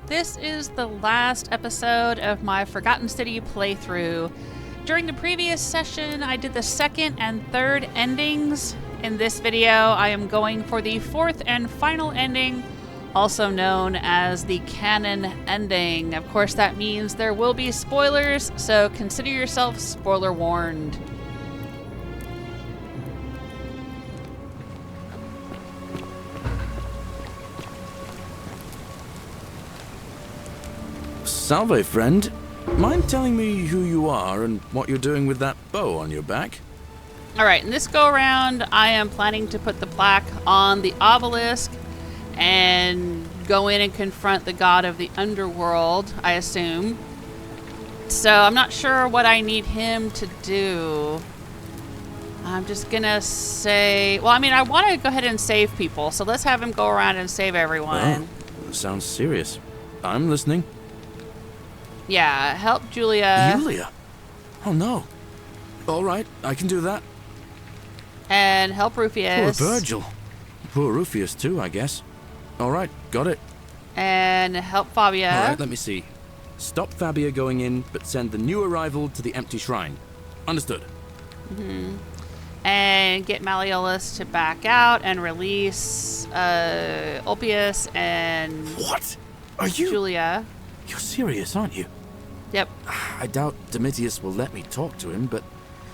This is the last episode of my Forgotten City playthrough. During the previous session, I did the second and third endings. In this video, I am going for the fourth and final ending, also known as the Canon ending. Of course, that means there will be spoilers, so consider yourself spoiler warned. Salve, friend. Mind telling me who you are and what you're doing with that bow on your back? Alright, in this go-around, I am planning to put the plaque on the obelisk and go in and confront the god of the Underworld, I assume. So I'm not sure what I need him to do. I'm just gonna say... Well, I mean, I want to go ahead and save people, so let's have him go around and save everyone. Oh, sounds serious. I'm listening. Yeah, help Julia. Julia? Oh, no. All right, I can do that. And help Rufius. Poor Virgil. Poor Rufius, too, I guess. All right, got it. And help Fabia. All right, let me see. Stop Fabia going in, but send the new arrival to the empty shrine. Understood. Mm-hmm. And get Malleolus to back out and release Ulpius and... What? Are you... Julia. You're serious, aren't you? Yep. I doubt Domitius will let me talk to him, but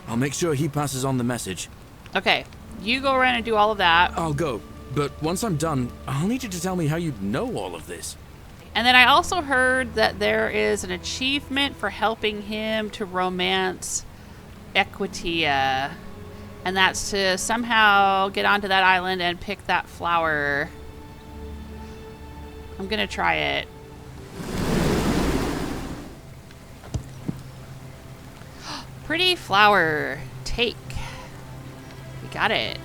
I'll make sure he passes on the message. Okay, you go around and do all of that. I'll go, but once I'm done, I'll need you to tell me how you know all of this. And then I also heard that there is an achievement for helping him to romance Equitia. And that's to somehow get onto that island and pick that flower. I'm gonna try it. Pretty flower. Take. We got it.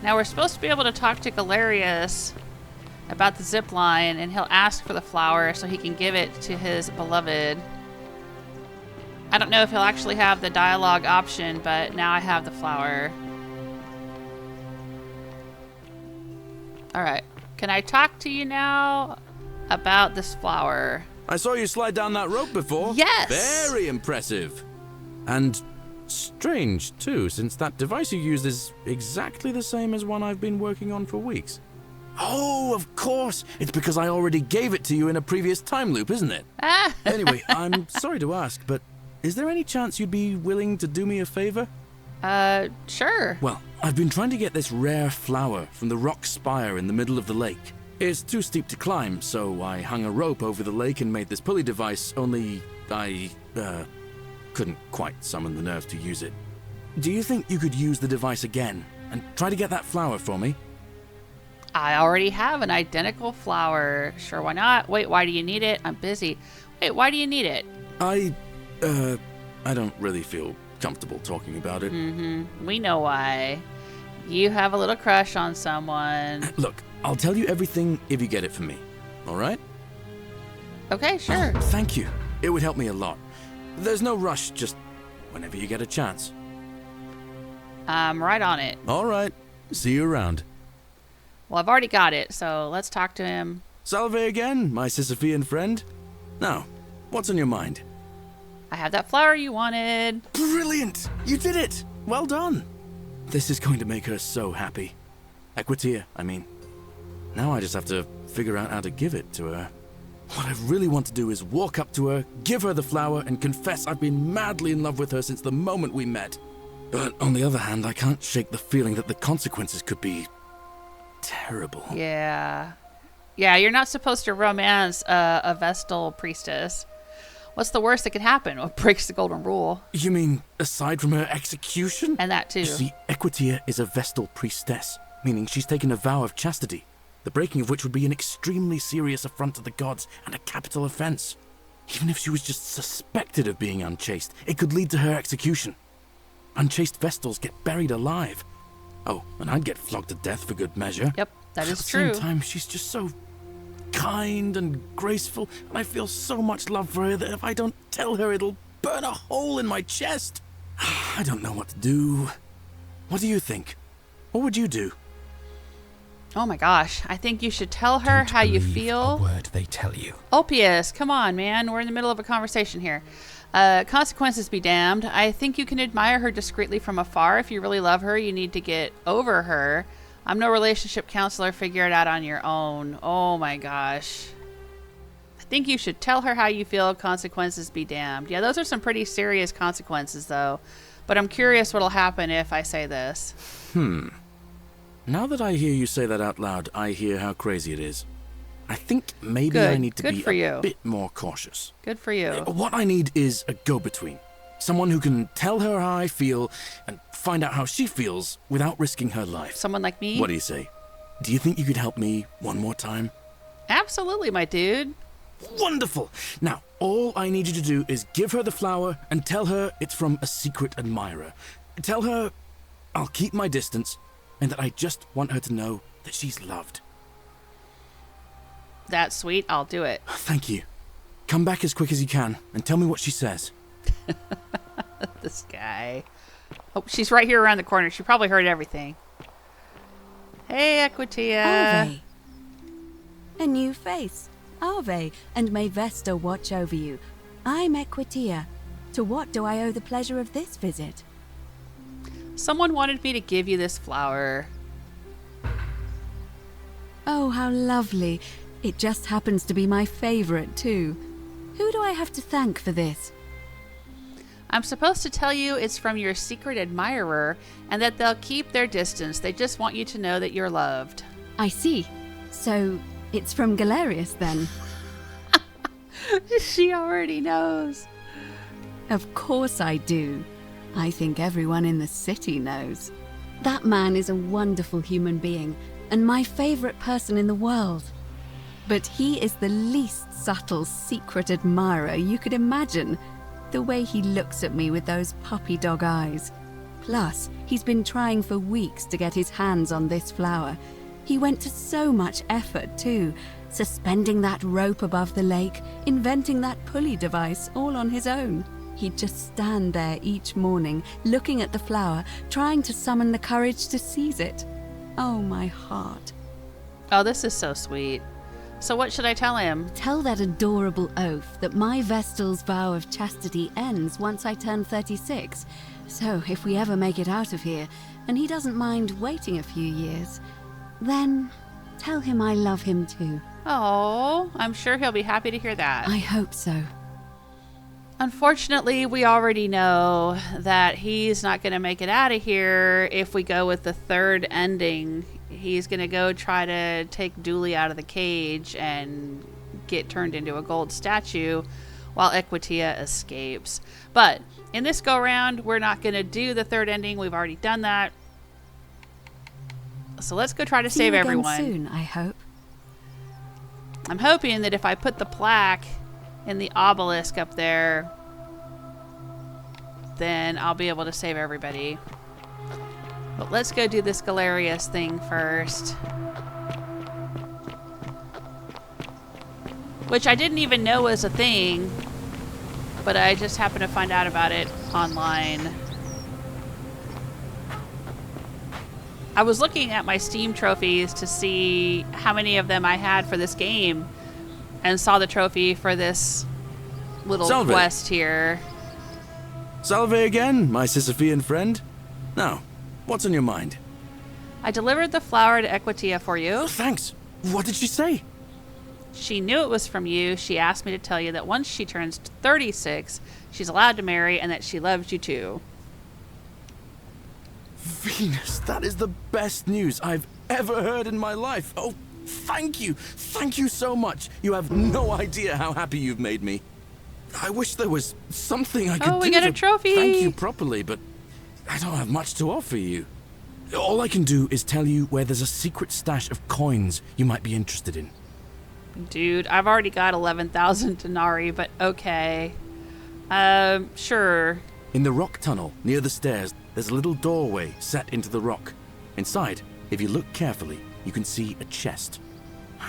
Now we're supposed to be able to talk to Galerius about the zip line, and he'll ask for the flower so he can give it to his beloved. I don't know if he'll actually have the dialogue option, but now I have the flower. Alright, can I talk to you now about this flower? I saw you slide down that rope before. Yes! Very impressive. And strange, too, since that device you used is exactly the same as one I've been working on for weeks. Oh, of course. It's because I already gave it to you in a previous time loop, isn't it? Anyway, I'm sorry to ask, but is there any chance you'd be willing to do me a favor? Sure. Well, I've been trying to get this rare flower from the rock spire in the middle of the lake. It's too steep to climb, so I hung a rope over the lake and made this pulley device, only I, couldn't quite summon the nerve to use it. Do you think you could use the device again and try to get that flower for me? I already have an identical flower. Sure, why not? Wait, why do you need it? I'm busy. Wait, why do you need it? I don't really feel comfortable talking about it. Mm-hmm. We know why. You have a little crush on someone. Look, I'll tell you everything if you get it for me. All right? Okay, sure. Oh, thank you. It would help me a lot. There's no rush, just whenever you get a chance. I'm right on it. All right. See you around. Well, I've already got it, so let's talk to him. Salve again, my Sisyphean friend. Now, what's on your mind? I have that flower you wanted. Brilliant! You did it! Well done! This is going to make her so happy. Equitia, I mean. Now I just have to figure out how to give it to her. What I really want to do is walk up to her, give her the flower, and confess I've been madly in love with her since the moment we met. But on the other hand, I can't shake the feeling that the consequences could be terrible. Yeah. Yeah, you're not supposed to romance a Vestal priestess. What's the worst that could happen? What breaks the golden rule? You mean, aside from her execution? And that too. You see, Equitia is a Vestal priestess, meaning she's taken a vow of chastity, the breaking of which would be an extremely serious affront to the gods and a capital offense. Even if she was just suspected of being unchaste, it could lead to her execution. Unchaste Vestals get buried alive. Oh, and I'd get flogged to death for good measure. Yep, that is At the true. same time, she's just so kind and graceful, and I feel so much love for her that if I don't tell her, it'll burn a hole in my chest. I don't know what to do. What do you think? What would you do? Oh my gosh, I think you should tell her Don't how you believe feel. a word they tell you. Opius, come on, man. We're in the middle of a conversation here. Consequences be damned. I think you can admire her discreetly from afar. If you really love her, you need to get over her. I'm no relationship counselor. Figure it out on your own. Oh my gosh. I think you should tell her how you feel. Consequences be damned. Yeah, those are some pretty serious consequences, though. But I'm curious what'll happen if I say this. Now that I hear you say that out loud, I hear how crazy it is. I think maybe I need to be a bit more cautious. Good for you. What I need is a go-between. Someone who can tell her how I feel and find out how she feels without risking her life. Someone like me? What do you say? Do you think you could help me one more time? Absolutely, my dude. Wonderful! Now, all I need you to do is give her the flower and tell her it's from a secret admirer. Tell her I'll keep my distance and that I just want her to know that she's loved. That's sweet. I'll do it. Thank you. Come back as quick as you can and tell me what she says. This guy. Oh, she's right here around the corner. She probably heard everything. Hey, Equitia. Ave. A new face. Ave, and may Vesta watch over you. I'm Equitia. To what do I owe the pleasure of this visit? Someone wanted me to give you this flower. Oh, how lovely. It just happens to be my favorite, too. Who do I have to thank for this? I'm supposed to tell you it's from your secret admirer and that they'll keep their distance. They just want you to know that you're loved. I see. So, it's from Galerius, then? She already knows. Of course I do. I think everyone in the city knows. That man is a wonderful human being and my favorite person in the world. But he is the least subtle secret admirer you could imagine. The way he looks at me with those puppy dog eyes. Plus, he's been trying for weeks to get his hands on this flower. He went to so much effort, too. Suspending that rope above the lake, inventing that pulley device all on his own. He'd just stand there each morning, looking at the flower, trying to summon the courage to seize it. Oh, my heart. Oh, this is so sweet. So what should I tell him? Tell that adorable oaf that my Vestal's vow of chastity ends once I turn 36. So if we ever make it out of here, and he doesn't mind waiting a few years, then tell him I love him too. Oh, I'm sure he'll be happy to hear that. I hope so. Unfortunately, we already know that he's not going to make it out of here if we go with the third ending. He's going to go try to take Dooley out of the cage and get turned into a gold statue while Equitia escapes. But in this go-round, we're not going to do the third ending. We've already done that. So let's go try to save everyone. Soon, I hope. I'm hoping that if I put the plaque in the obelisk up there, then I'll be able to save everybody. But let's go do this Galerius thing first. Which I didn't even know was a thing, but I just happened to find out about it online. I was looking at my Steam trophies to see how many of them I had for this game, and saw the trophy for this little quest here. Salve again, my Sisyphean friend. Now, what's on your mind? I delivered the flower to Equitia for you. Thanks. What did she say? She knew it was from you. She asked me to tell you that once she turns 36, she's allowed to marry and that she loves you too. Venus, that is the best news I've ever heard in my life. Oh, thank you. Thank you so much. You have no idea how happy you've made me. I wish there was something I could do. Oh, we got a trophy. Thank you properly, but I don't have much to offer you. All I can do is tell you where there's a secret stash of coins you might be interested in. Dude, I've already got 11,000 denarii, but okay. Sure. In the rock tunnel near the stairs, there's a little doorway set into the rock. Inside, if you look carefully, you can see a chest.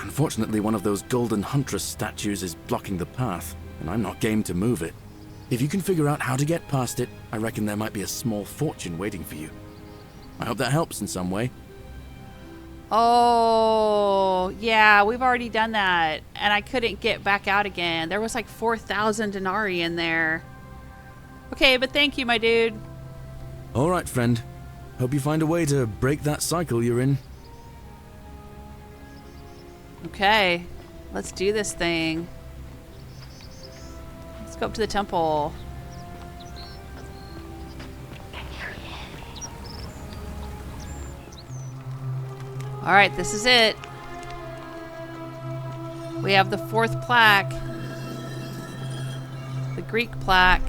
Unfortunately, one of those golden huntress statues is blocking the path, and I'm not game to move it. If you can figure out how to get past it, I reckon there might be a small fortune waiting for you. I hope that helps in some way. Oh, yeah, we've already done that. And I couldn't get back out again. There was like 4,000 denarii in there. Okay, but thank you, my dude. All right, friend. Hope you find a way to break that cycle you're in. Okay, let's do this thing. Let's go up to the temple. All right, this is it. We have the 4th plaque. The Greek plaque.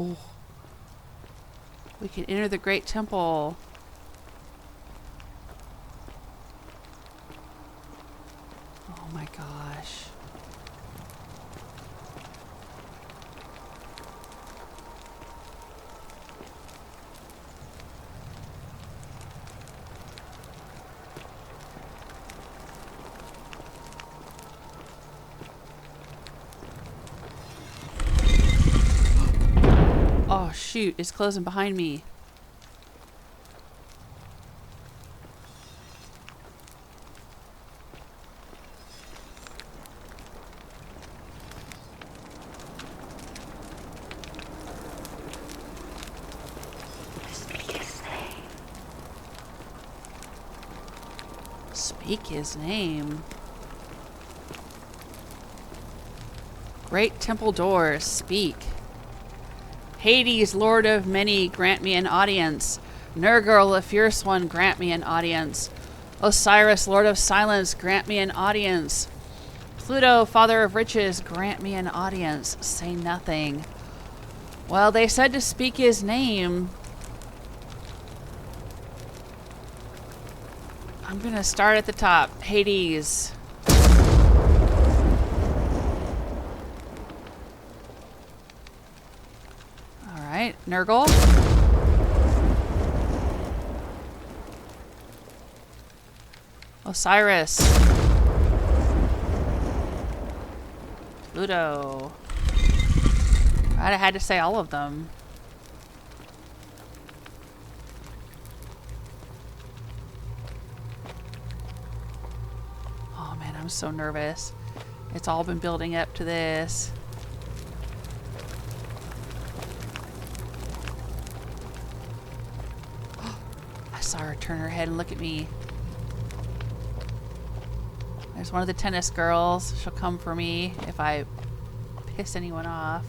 Oh. We can enter the Great Temple. Oh my gosh. Oh shoot, it's closing behind me. Speak his name. Great temple doors, speak. Hades, Lord of Many, grant me an audience. Nergal, the Fierce One, grant me an audience. Osiris, Lord of Silence, grant me an audience. Pluto, Father of Riches, grant me an audience. Say nothing. Well, they said to speak his name. I'm gonna start at the top. Hades. Alright, Nergal. Osiris. Pluto. Right, I had to say all of them. Oh man, I'm so nervous. It's all been building up to this. I saw her turn her head and look at me. There's one of the tennis girls. She'll come for me if I piss anyone off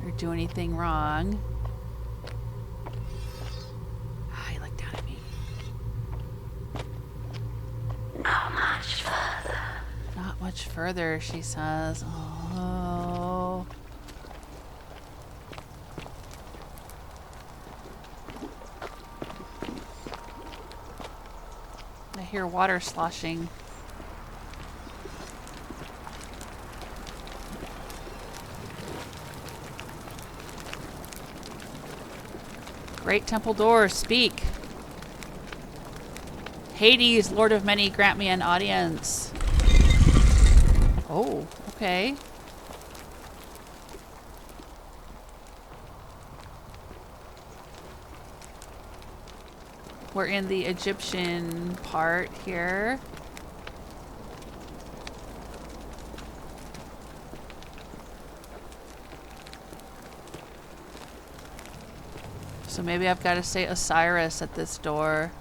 or do anything wrong. Ah, he looked down at me. Not much further. Not much further, she says. Oh. I hear water sloshing. Great temple doors, speak. Hades, Lord of Many, grant me an audience. Oh, okay. We're in the Egyptian part here. So maybe I've got to say Osiris at this door.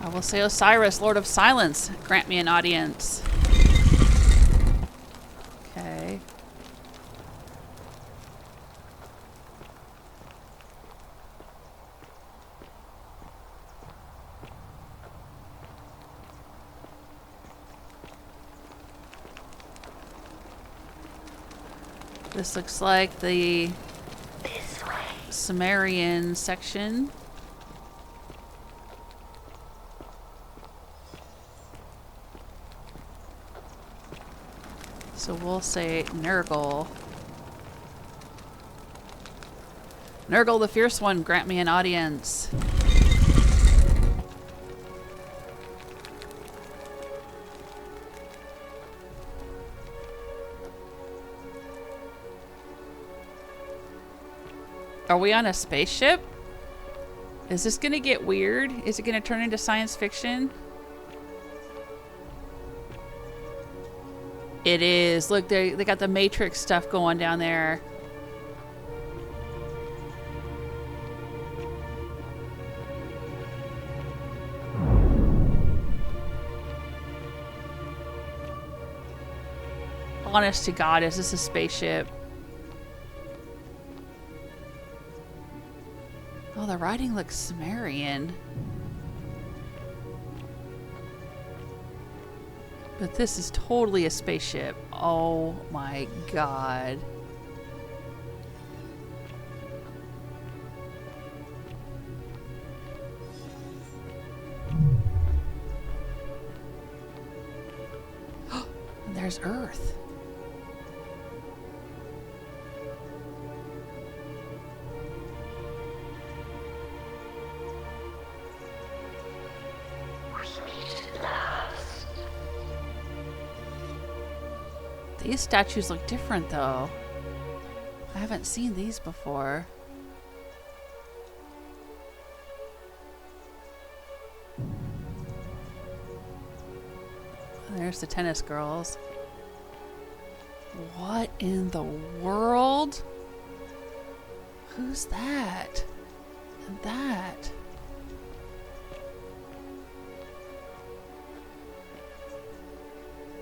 I will say Osiris, Lord of Silence, grant me an audience. Okay. This looks like the This way. Sumerian section. So we'll say Nurgle. Nurgle the Fierce One, grant me an audience. Are we on a spaceship? Is this gonna get weird? Is it gonna turn into science fiction? It is. Look, they got the Matrix stuff going down there. Honest to God, is this a spaceship? Oh, the writing looks Sumerian. But this is totally a spaceship. Oh my God. And there's Earth. These statues look different, though. I haven't seen these before. There's the tennis girls. What in the world? Who's that? And that?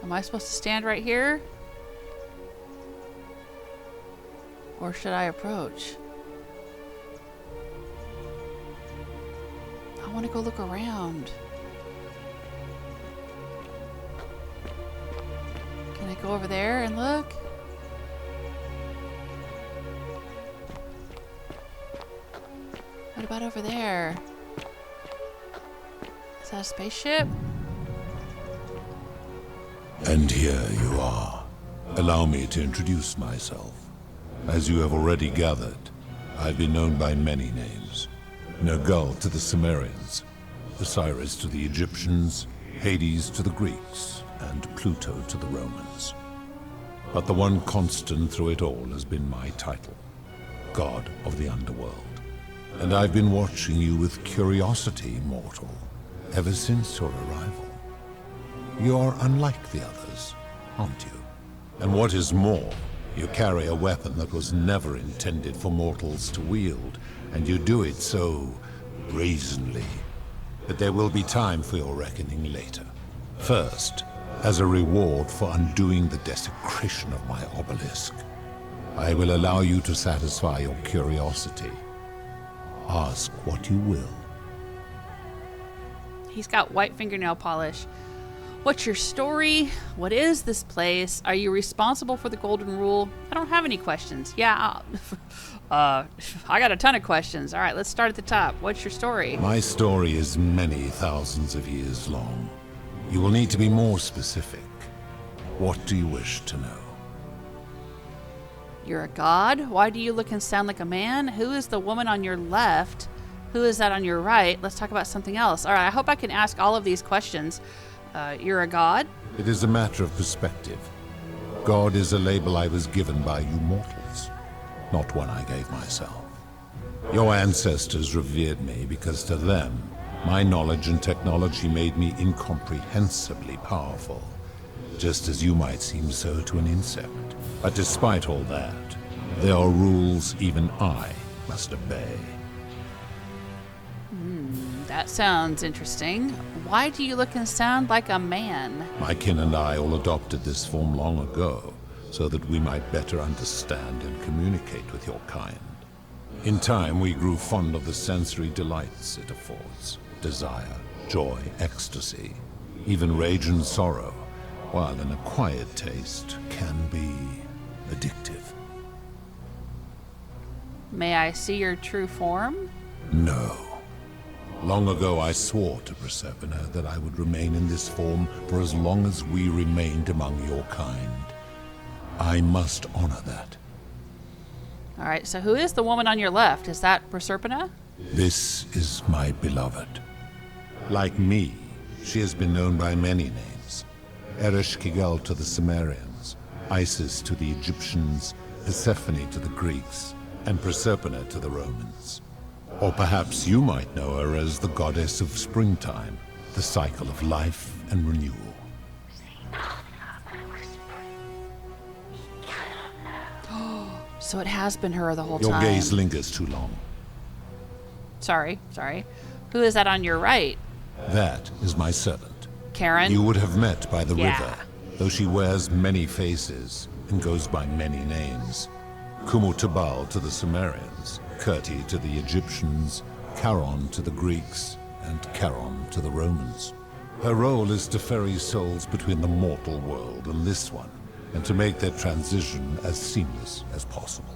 Am I supposed to stand right here? Or should I approach? I want to go look around. Can I go over there and look? What about over there? Is that a spaceship? And here you are. Allow me to introduce myself. As you have already gathered, I've been known by many names. Nergal to the Sumerians, Osiris to the Egyptians, Hades to the Greeks, and Pluto to the Romans. But the one constant through it all has been my title, God of the Underworld. And I've been watching you with curiosity, mortal, ever since your arrival. You're unlike the others, aren't you? And what is more, you carry a weapon that was never intended for mortals to wield, and you do it so brazenly that there will be time for your reckoning later. First, as a reward for undoing the desecration of my obelisk, I will allow you to satisfy your curiosity. Ask what you will. He's got white fingernail polish. What's your story? What is this place? Are you responsible for the Golden Rule? I don't have any questions. Yeah, I got a ton of questions. All right, let's start at the top. What's your story? My story is many thousands of years long. You will need to be more specific. What do you wish to know? You're a god? Why do you look and sound like a man? Who is the woman on your left? Who is that on your right? Let's talk about something else. All right, I hope I can ask all of these questions. You're a god? It is a matter of perspective. God is a label I was given by you mortals, not one I gave myself. Your ancestors revered me because to them, my knowledge and technology made me incomprehensibly powerful, just as you might seem so to an insect. But despite all that, there are rules even I must obey. That sounds interesting. Why do you look and sound like a man? My kin and I all adopted this form long ago, so that we might better understand and communicate with your kind. In time, we grew fond of the sensory delights it affords. Desire, joy, ecstasy, even rage and sorrow, while an acquired taste can be addictive. May I see your true form? No. Long ago I swore to Proserpina that I would remain in this form for as long as we remained among your kind. I must honor that. All right, so who is the woman on your left? Is that Proserpina? This is my beloved. Like me, she has been known by many names. Ereshkigal to the Sumerians, Isis to the Egyptians, Persephone to the Greeks, and Proserpina to the Romans. Or perhaps you might know her as the goddess of springtime, the cycle of life and renewal. So it has been her the whole Your time. gaze lingers too long. Sorry. Who is that on your right? That is my servant. Charon? You would have met by the Yeah. river, though she wears many faces and goes by many names. Kumutabal to the Sumerians, Kurti to the Egyptians, Charon to the Greeks, and Charon to the Romans. Her role is to ferry souls between the mortal world and this one, and to make their transition as seamless as possible.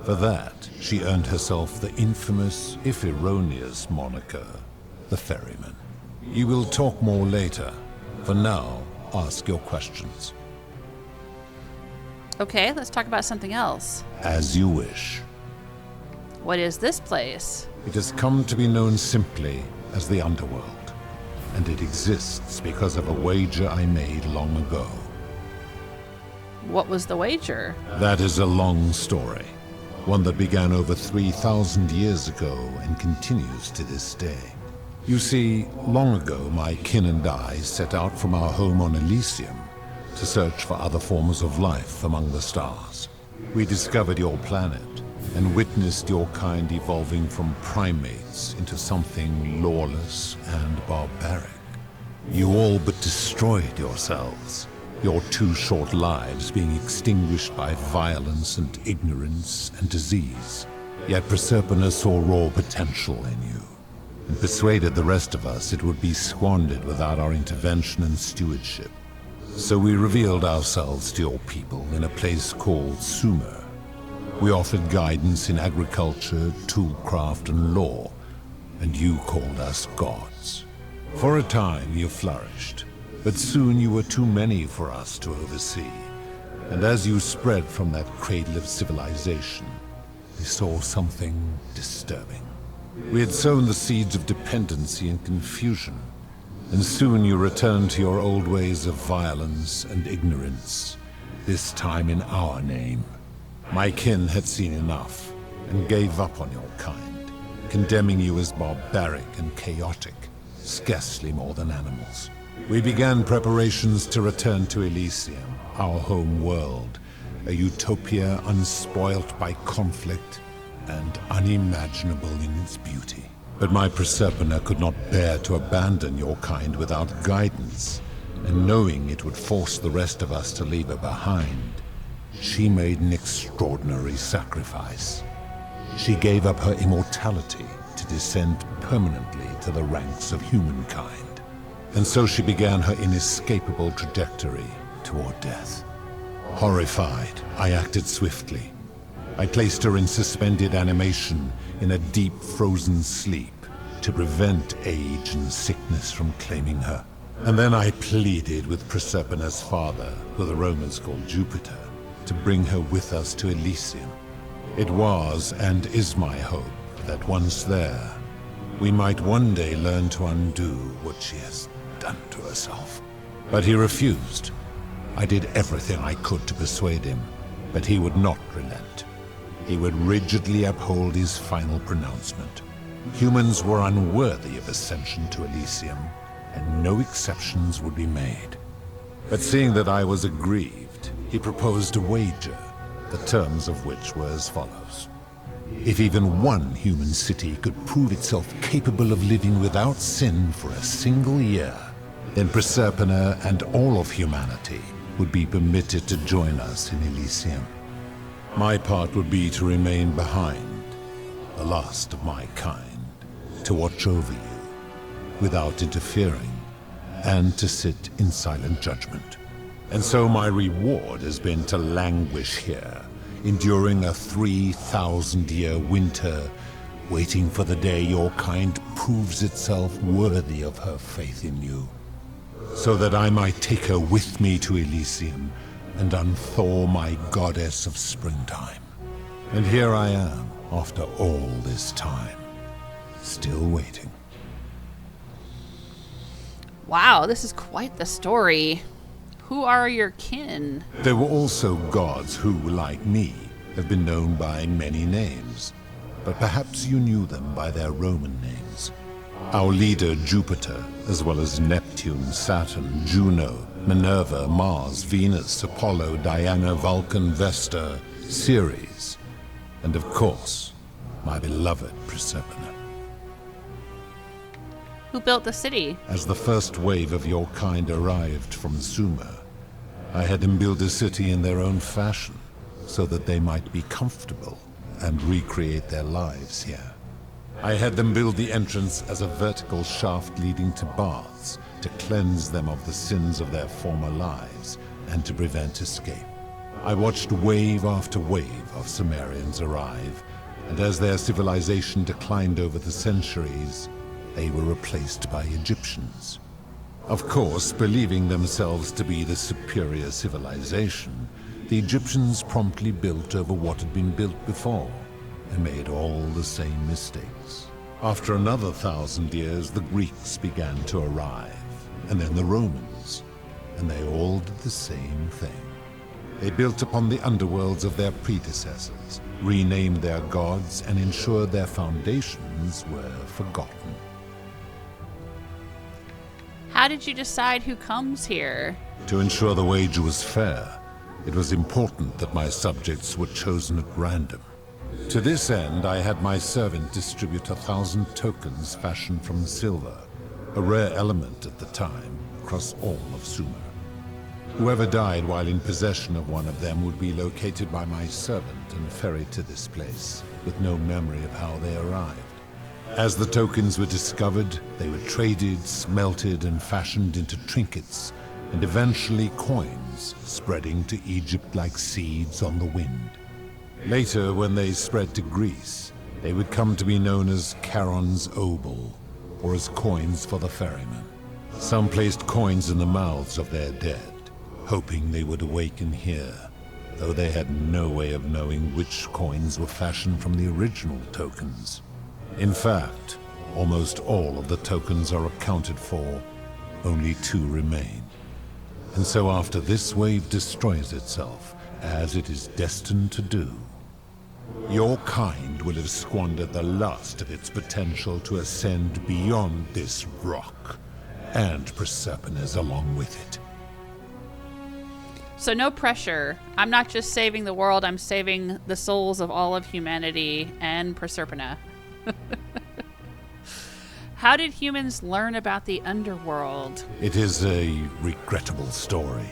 For that, she earned herself the infamous, if erroneous, moniker, the Ferryman. You will talk more later. For now, ask your questions. Okay, let's talk about something else. As you wish. What is this place? It has come to be known simply as the Underworld, and it exists because of a wager I made long ago. What was the wager? That is a long story, one that began over 3,000 years ago and continues to this day. You see, long ago my kin and I set out from our home on Elysium to search for other forms of life among the stars. We discovered your planet and witnessed your kind evolving from primates into something lawless and barbaric. You all but destroyed yourselves, your 2 short lives being extinguished by violence and ignorance and disease. Yet Proserpina saw raw potential in you, and persuaded the rest of us it would be squandered without our intervention and stewardship. So we revealed ourselves to your people in a place called Sumer. We offered guidance in agriculture, toolcraft, and law, and you called us gods. For a time you flourished, but soon you were too many for us to oversee. And as you spread from that cradle of civilization, we saw something disturbing. We had sown the seeds of dependency and confusion, and soon you returned to your old ways of violence and ignorance, this time in our name. My kin had seen enough, and gave up on your kind, condemning you as barbaric and chaotic, scarcely more than animals. We began preparations to return to Elysium, our home world, a utopia unspoilt by conflict and unimaginable in its beauty. But my Proserpina could not bear to abandon your kind without guidance, and knowing it would force the rest of us to leave her behind, she made an extraordinary sacrifice. She gave up her immortality to descend permanently to the ranks of humankind. And so she began her inescapable trajectory toward death. Horrified, I acted swiftly. I placed her in suspended animation in a deep frozen sleep to prevent age and sickness from claiming her. And then I pleaded with Proserpina's father, who the Romans called Jupiter, to bring her with us to Elysium. It was and is my hope that once there, we might one day learn to undo what she has done to herself. But he refused. I did everything I could to persuade him, but he would not relent. He would rigidly uphold his final pronouncement. Humans were unworthy of ascension to Elysium, and no exceptions would be made. But seeing that I was aggrieved, he proposed a wager, the terms of which were as follows. If even one human city could prove itself capable of living without sin for a single year, then Proserpina and all of humanity would be permitted to join us in Elysium. My part would be to remain behind, the last of my kind, to watch over you, without interfering, and to sit in silent judgment. And so my reward has been to languish here, enduring a 3,000-year winter, waiting for the day your kind proves itself worthy of her faith in you, so that I might take her with me to Elysium and unthaw my goddess of springtime. And here I am, after all this time, still waiting. Wow, this is quite the story. Who are your kin? There were also gods who, like me, have been known by many names, but perhaps you knew them by their Roman names. Our leader Jupiter, as well as Neptune, Saturn, Juno, Minerva, Mars, Venus, Apollo, Diana, Vulcan, Vesta, Ceres, and of course, my beloved Proserpina. Who built the city? As the first wave of your kind arrived from Sumer, I had them build a city in their own fashion, so that they might be comfortable and recreate their lives here. I had them build the entrance as a vertical shaft leading to baths, to cleanse them of the sins of their former lives, and to prevent escape. I watched wave after wave of Sumerians arrive, and as their civilization declined over the centuries, they were replaced by Egyptians. Of course, believing themselves to be the superior civilization, the Egyptians promptly built over what had been built before, and made all the same mistakes. After another 1,000 years, the Greeks began to arrive, and then the Romans, and they all did the same thing. They built upon the underworlds of their predecessors, renamed their gods, and ensured their foundations were forgotten. How did you decide who comes here? To ensure the wage was fair, it was important that my subjects were chosen at random. To this end, I had my servant distribute 1,000 tokens fashioned from silver, a rare element at the time, across all of Sumer. Whoever died while in possession of one of them would be located by my servant and ferried to this place, with no memory of how they arrived. As the tokens were discovered, they were traded, smelted, and fashioned into trinkets, and eventually coins, spreading to Egypt like seeds on the wind. Later, when they spread to Greece, they would come to be known as Charon's obol, or as coins for the ferryman. Some placed coins in the mouths of their dead, hoping they would awaken here, though they had no way of knowing which coins were fashioned from the original tokens. In fact, almost all of the tokens are accounted for, only 2 remain. And so after this wave destroys itself, as it is destined to do, your kind will have squandered the last of its potential to ascend beyond this rock, and Proserpina's along with it. So no pressure. I'm not just saving the world, I'm saving the souls of all of humanity and Proserpina. How did humans learn about the underworld? It is a regrettable story.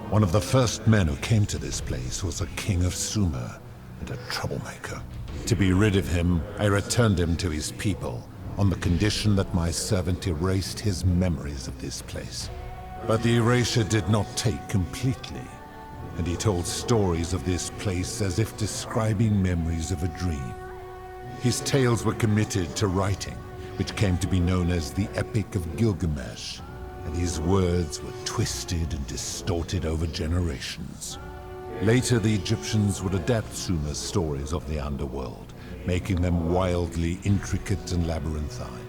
One of the first men who came to this place was a king of Sumer and a troublemaker. To be rid of him, I returned him to his people on the condition that my servant erased his memories of this place. But the erasure did not take completely, and he told stories of this place as if describing memories of a dream. His tales were committed to writing, which came to be known as the Epic of Gilgamesh, and his words were twisted and distorted over generations. Later, the Egyptians would adapt Sumer's stories of the underworld, making them wildly intricate and labyrinthine.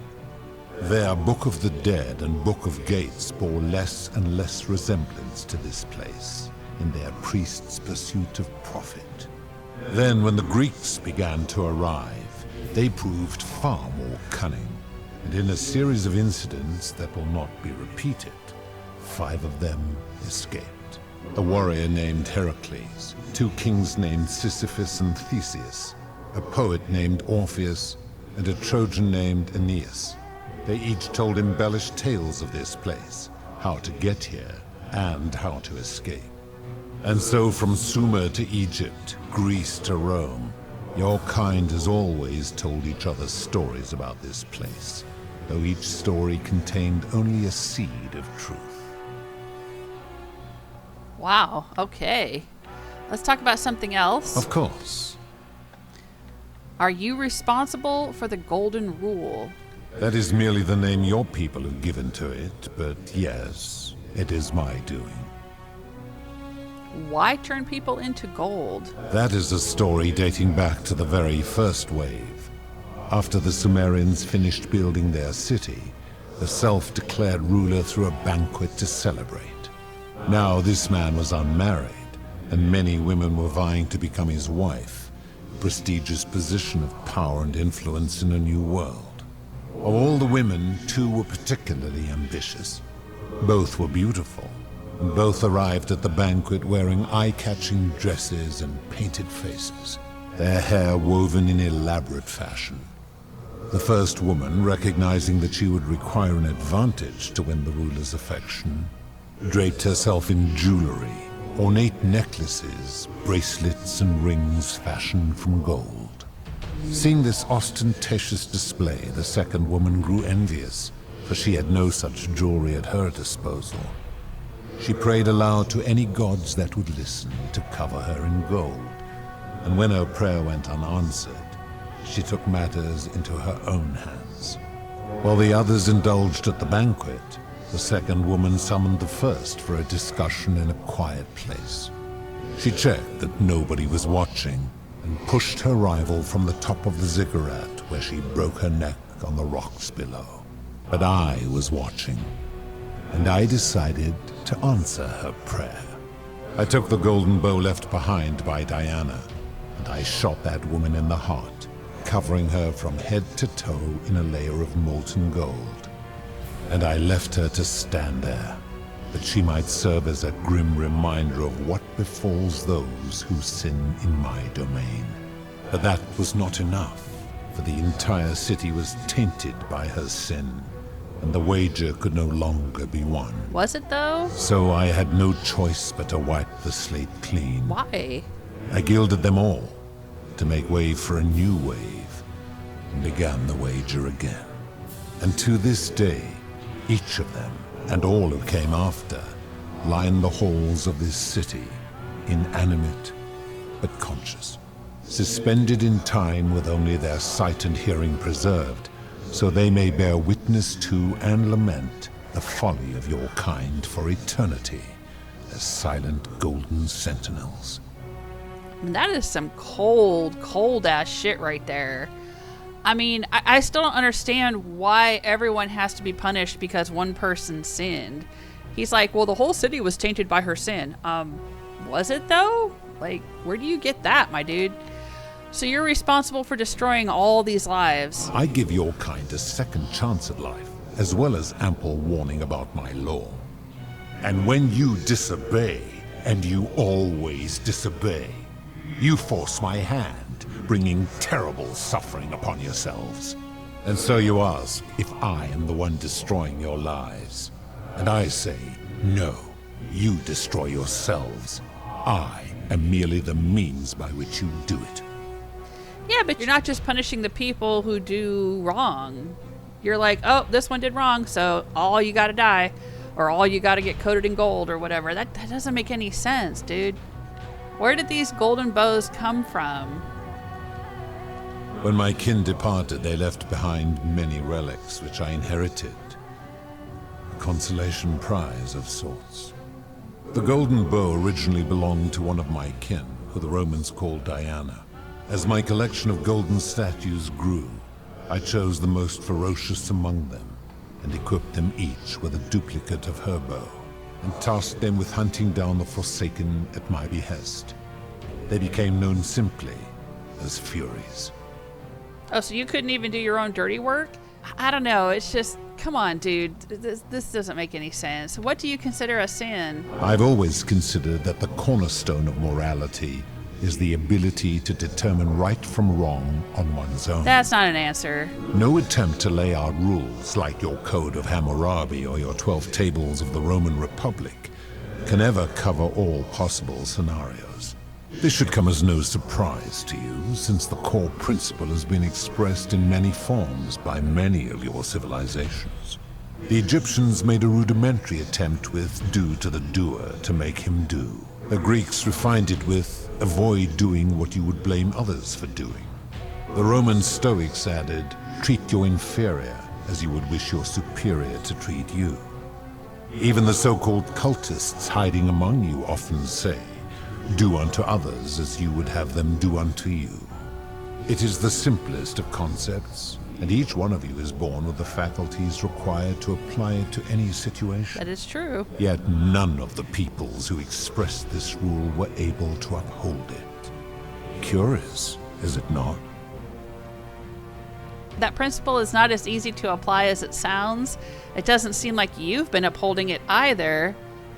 Their Book of the Dead and Book of Gates bore less and less resemblance to this place in their priests' pursuit of profit. Then, when the Greeks began to arrive, they proved far more cunning, and in a series of incidents that will not be repeated, 5 of them escaped. A warrior named Heracles, 2 kings named Sisyphus and Theseus, a poet named Orpheus, and a Trojan named Aeneas. They each told embellished tales of this place, how to get here, and how to escape. And so from Sumer to Egypt, Greece to Rome, your kind has always told each other stories about this place, though each story contained only a seed of truth. Wow, okay. let's talk about something else. Of course. Are you responsible for the Golden Rule? That is merely the name your people have given to it, but yes, it is my doing. Why turn people into gold? That is a story dating back to the very first wave. After the Sumerians finished building their city, the self-declared ruler threw a banquet to celebrate. Now this man was unmarried, and many women were vying to become his wife, a prestigious position of power and influence in a new world. Of all the women, 2 were particularly ambitious. Both were beautiful, and both arrived at the banquet wearing eye-catching dresses and painted faces, their hair woven in elaborate fashion. The first woman, recognizing that she would require an advantage to win the ruler's affection, draped herself in jewelry, ornate necklaces, bracelets, and rings fashioned from gold. Seeing this ostentatious display, the second woman grew envious, for she had no such jewelry at her disposal. She prayed aloud to any gods that would listen to cover her in gold, and when her prayer went unanswered, she took matters into her own hands. While the others indulged at the banquet, the second woman summoned the first for a discussion in a quiet place. She checked that nobody was watching, and pushed her rival from the top of the ziggurat, where she broke her neck on the rocks below. But I was watching, and I decided to answer her prayer. I took the golden bow left behind by Diana, and I shot that woman in the heart, covering her from head to toe in a layer of molten gold. And I left her to stand there, that she might serve as a grim reminder of what befalls those who sin in my domain. But that was not enough, for the entire city was tainted by her sin, and the wager could no longer be won. Was it, though? So I had no choice but to wipe the slate clean. Why? I gilded them all, to make way for a new wave, and began the wager again. And to this day, each of them, and all who came after, line the halls of this city, inanimate but conscious, suspended in time with only their sight and hearing preserved, so they may bear witness to and lament the folly of your kind for eternity, as silent golden sentinels. That is some cold, cold-ass shit right there. I mean, I still don't understand why everyone has to be punished because one person sinned. He's like, well, the whole city was tainted by her sin. Was it, though? Like, where do you get that, my dude? So you're responsible for destroying all these lives. I give your kind a second chance at life, as well as ample warning about my law. And when you disobey, and you always disobey, you force my hand, bringing terrible suffering upon yourselves. And so you ask if I am the one destroying your lives. And I say, no, you destroy yourselves. I am merely the means by which you do it. Yeah, but you're not just punishing the people who do wrong. You're like, oh, this one did wrong, so all you gotta die. Or all you gotta get coated in gold or whatever. That doesn't make any sense, dude. Where did these golden bows come from? When my kin departed, they left behind many relics which I inherited. A consolation prize of sorts. The golden bow originally belonged to one of my kin, who the Romans called Diana. As my collection of golden statues grew, I chose the most ferocious among them, and equipped them each with a duplicate of her bow, and tasked them with hunting down the Forsaken at my behest. They became known simply as Furies. Oh, so you couldn't even do your own dirty work? I don't know. It's just, come on, dude. This doesn't make any sense. What do you consider a sin? I've always considered that the cornerstone of morality is the ability to determine right from wrong on one's own. That's not an answer. No attempt to lay out rules like your Code of Hammurabi or your 12 Tables of the Roman Republic can ever cover all possible scenarios. This should come as no surprise to you, since the core principle has been expressed in many forms by many of your civilizations. The Egyptians made a rudimentary attempt with do to the doer to make him do. The Greeks refined it with, avoid doing what you would blame others for doing. The Roman Stoics added, treat your inferior as you would wish your superior to treat you. Even the so-called cultists hiding among you often say, do unto others as you would have them do unto you. It is the simplest of concepts, and each one of you is born with the faculties required to apply it to any situation. That is true. Yet none of the peoples who expressed this rule were able to uphold it. Curious, is it not? That principle is not as easy to apply as it sounds. It doesn't seem like you've been upholding it either.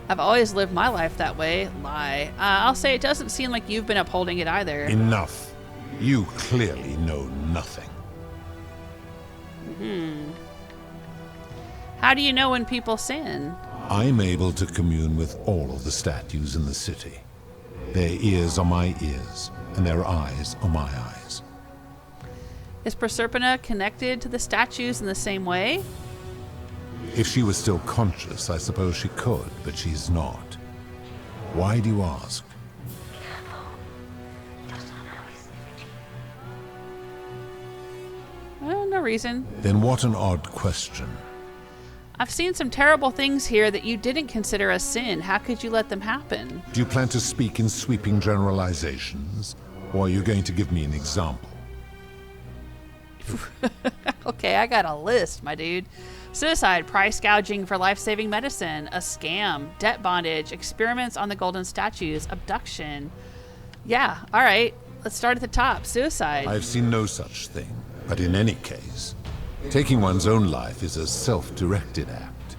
I've always lived my life that way. Lie. I'll say it doesn't seem like you've been upholding it either. Enough. You clearly know nothing. How do you know when people sin? I'm able to commune with all of the statues in the city. Their ears are my ears, and their eyes are my eyes. Is Proserpina connected to the statues in the same way? If she was still conscious, I suppose she could, but she's not. Why do you ask? No reason. Then what an odd question. I've seen some terrible things here that you didn't consider a sin. How could you let them happen? Do you plan to speak in sweeping generalizations, or are you going to give me an example? Okay, I got a list, my dude. Suicide, price gouging for life-saving medicine, a scam, debt bondage, experiments on the golden statues, abduction. Yeah, all right. Let's start at the top. Suicide. I've seen no such thing, but in any case, taking one's own life is a self-directed act.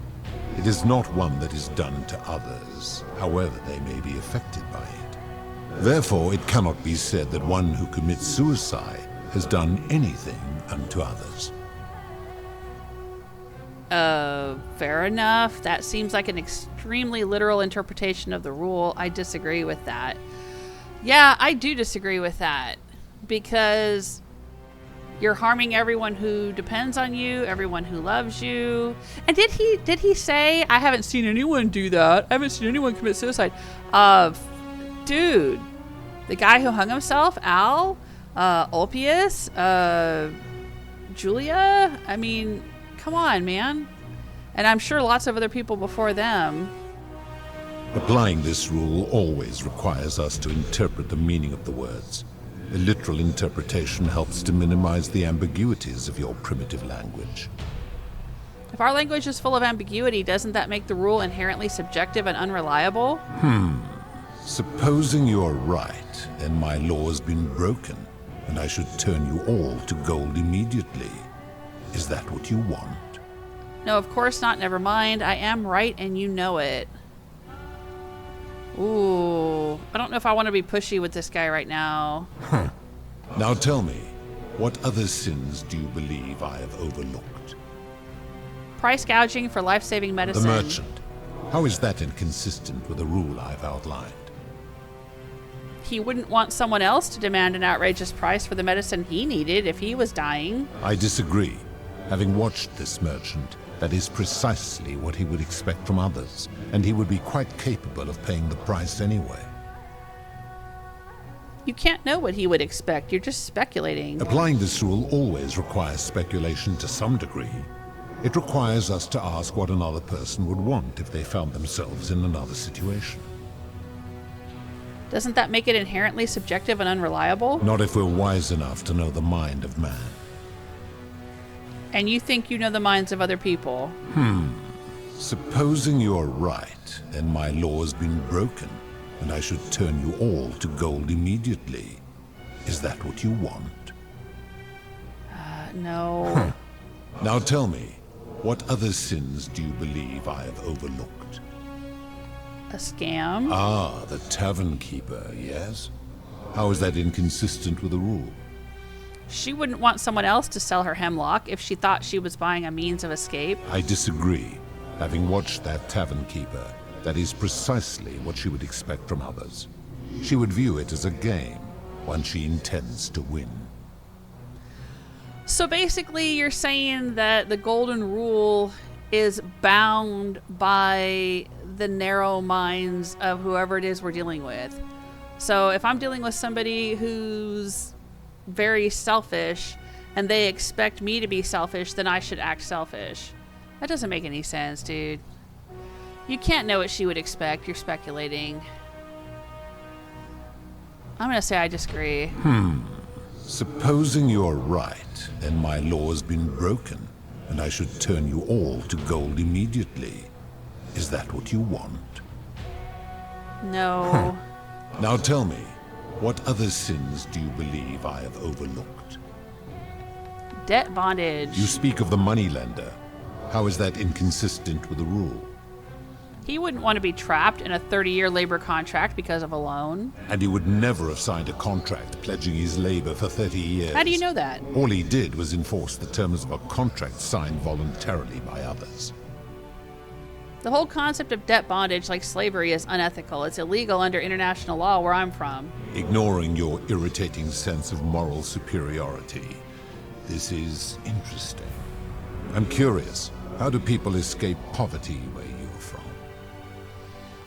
It is not one that is done to others, however they may be affected by it. Therefore, it cannot be said that one who commits suicide has done anything unto others. Fair enough. That seems like an extremely literal interpretation of the rule. I disagree with that. Yeah, I do disagree with that. Because you're harming everyone who depends on you, everyone who loves you. And did he say, I haven't seen anyone do that. I haven't seen anyone commit suicide. Dude, the guy who hung himself, Al, Ulpius, Julia, I mean, come on, man. And I'm sure lots of other people before them. Applying this rule always requires us to interpret the meaning of the words. A literal interpretation helps to minimize the ambiguities of your primitive language. If our language is full of ambiguity, doesn't that make the rule inherently subjective and unreliable? Supposing you're right, and my law has been broken, and I should turn you all to gold immediately. Is that what you want? No, of course not. Never mind. I am right, and you know it. Ooh. I don't know if I want to be pushy with this guy right now. Now tell me, what other sins do you believe I have overlooked? Price gouging for life-saving medicine. The merchant. How is that inconsistent with the rule I've outlined? He wouldn't want someone else to demand an outrageous price for the medicine he needed if he was dying. I disagree. Having watched this merchant, that is precisely what he would expect from others, and he would be quite capable of paying the price anyway. You can't know what he would expect. You're just speculating. Applying this rule always requires speculation to some degree. It requires us to ask what another person would want if they found themselves in another situation. Doesn't that make it inherently subjective and unreliable? Not if we're wise enough to know the mind of man. And you think you know the minds of other people? Supposing you're right, and my law has been broken, and I should turn you all to gold immediately. Is that what you want? No. Now tell me, what other sins do you believe I have overlooked? A scam? Ah, the tavern keeper, yes? How is that inconsistent with the rule? She wouldn't want someone else to sell her hemlock if she thought she was buying a means of escape. I disagree. Having watched that tavern keeper, that is precisely what she would expect from others. She would view it as a game, one she intends to win. So basically, you're saying that the golden rule is bound by the narrow minds of whoever it is we're dealing with. So if I'm dealing with somebody who's very selfish and they expect me to be selfish, then I should act selfish. That doesn't make any sense, dude. You can't know what she would expect. You're speculating. I'm going to say I disagree. Supposing you're right, then my law has been broken, and I should turn you all to gold immediately. Is that what you want? No. Now tell me, what other sins do you believe I have overlooked? Debt bondage. You speak of the moneylender. How is that inconsistent with the rule? He wouldn't want to be trapped in a 30-year labor contract because of a loan. And he would never have signed a contract pledging his labor for 30 years. How do you know that? All he did was enforce the terms of a contract signed voluntarily by others. The whole concept of debt bondage, like slavery, is unethical. It's illegal under international law where I'm from. Ignoring your irritating sense of moral superiority, this is interesting. I'm curious, how do people escape poverty where you're from?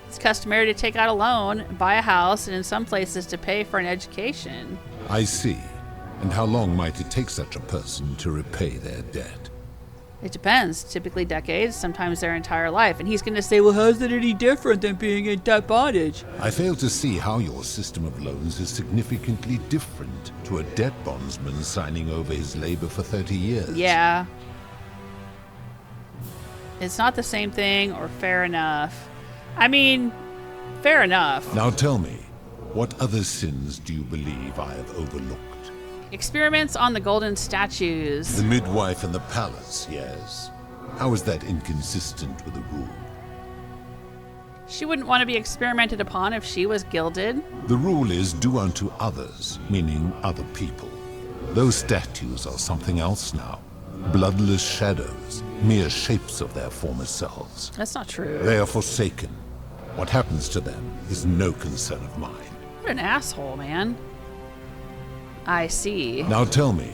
It's customary to take out a loan, buy a house, and in some places to pay for an education. I see. And how long might it take such a person to repay their debt? It depends. Typically decades, sometimes their entire life. And he's going to say, well, how's that any different than being in debt bondage? I fail to see how your system of loans is significantly different to a debt bondsman signing over his labor for 30 years. Yeah. It's not the same thing or fair enough. I mean, fair enough. Now tell me, what other sins do you believe I have overlooked? Experiments on the golden statues. The midwife in the palace, yes. How is that inconsistent with the rule? She wouldn't want to be experimented upon if she was gilded. The rule is do unto others, meaning other people. Those statues are something else now. Bloodless shadows, mere shapes of their former selves. That's not true. They are forsaken. What happens to them is no concern of mine. What an asshole, man. I see. Now tell me,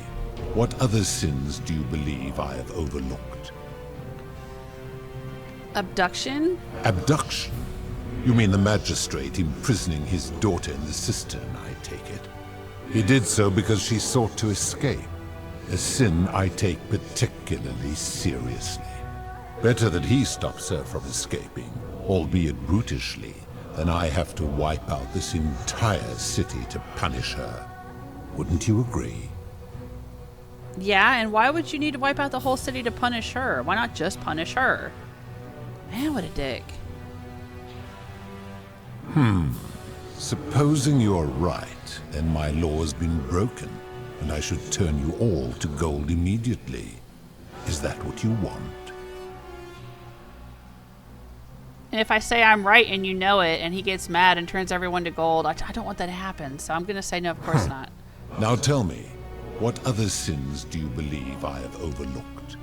what other sins do you believe I have overlooked? Abduction? Abduction? You mean the magistrate imprisoning his daughter in the cistern, I take it? He did so because she sought to escape. A sin I take particularly seriously. Better that he stops her from escaping, albeit brutishly, than I have to wipe out this entire city to punish her. Wouldn't you agree? Yeah, and why would you need to wipe out the whole city to punish her? Why not just punish her? Man, what a dick. Supposing you're right, then my law has been broken, and I should turn you all to gold immediately. Is that what you want? And if I say I'm right and you know it, and he gets mad and turns everyone to gold, I don't want that to happen. So I'm going to say no, of course not. Now tell me, what other sins do you believe I have overlooked?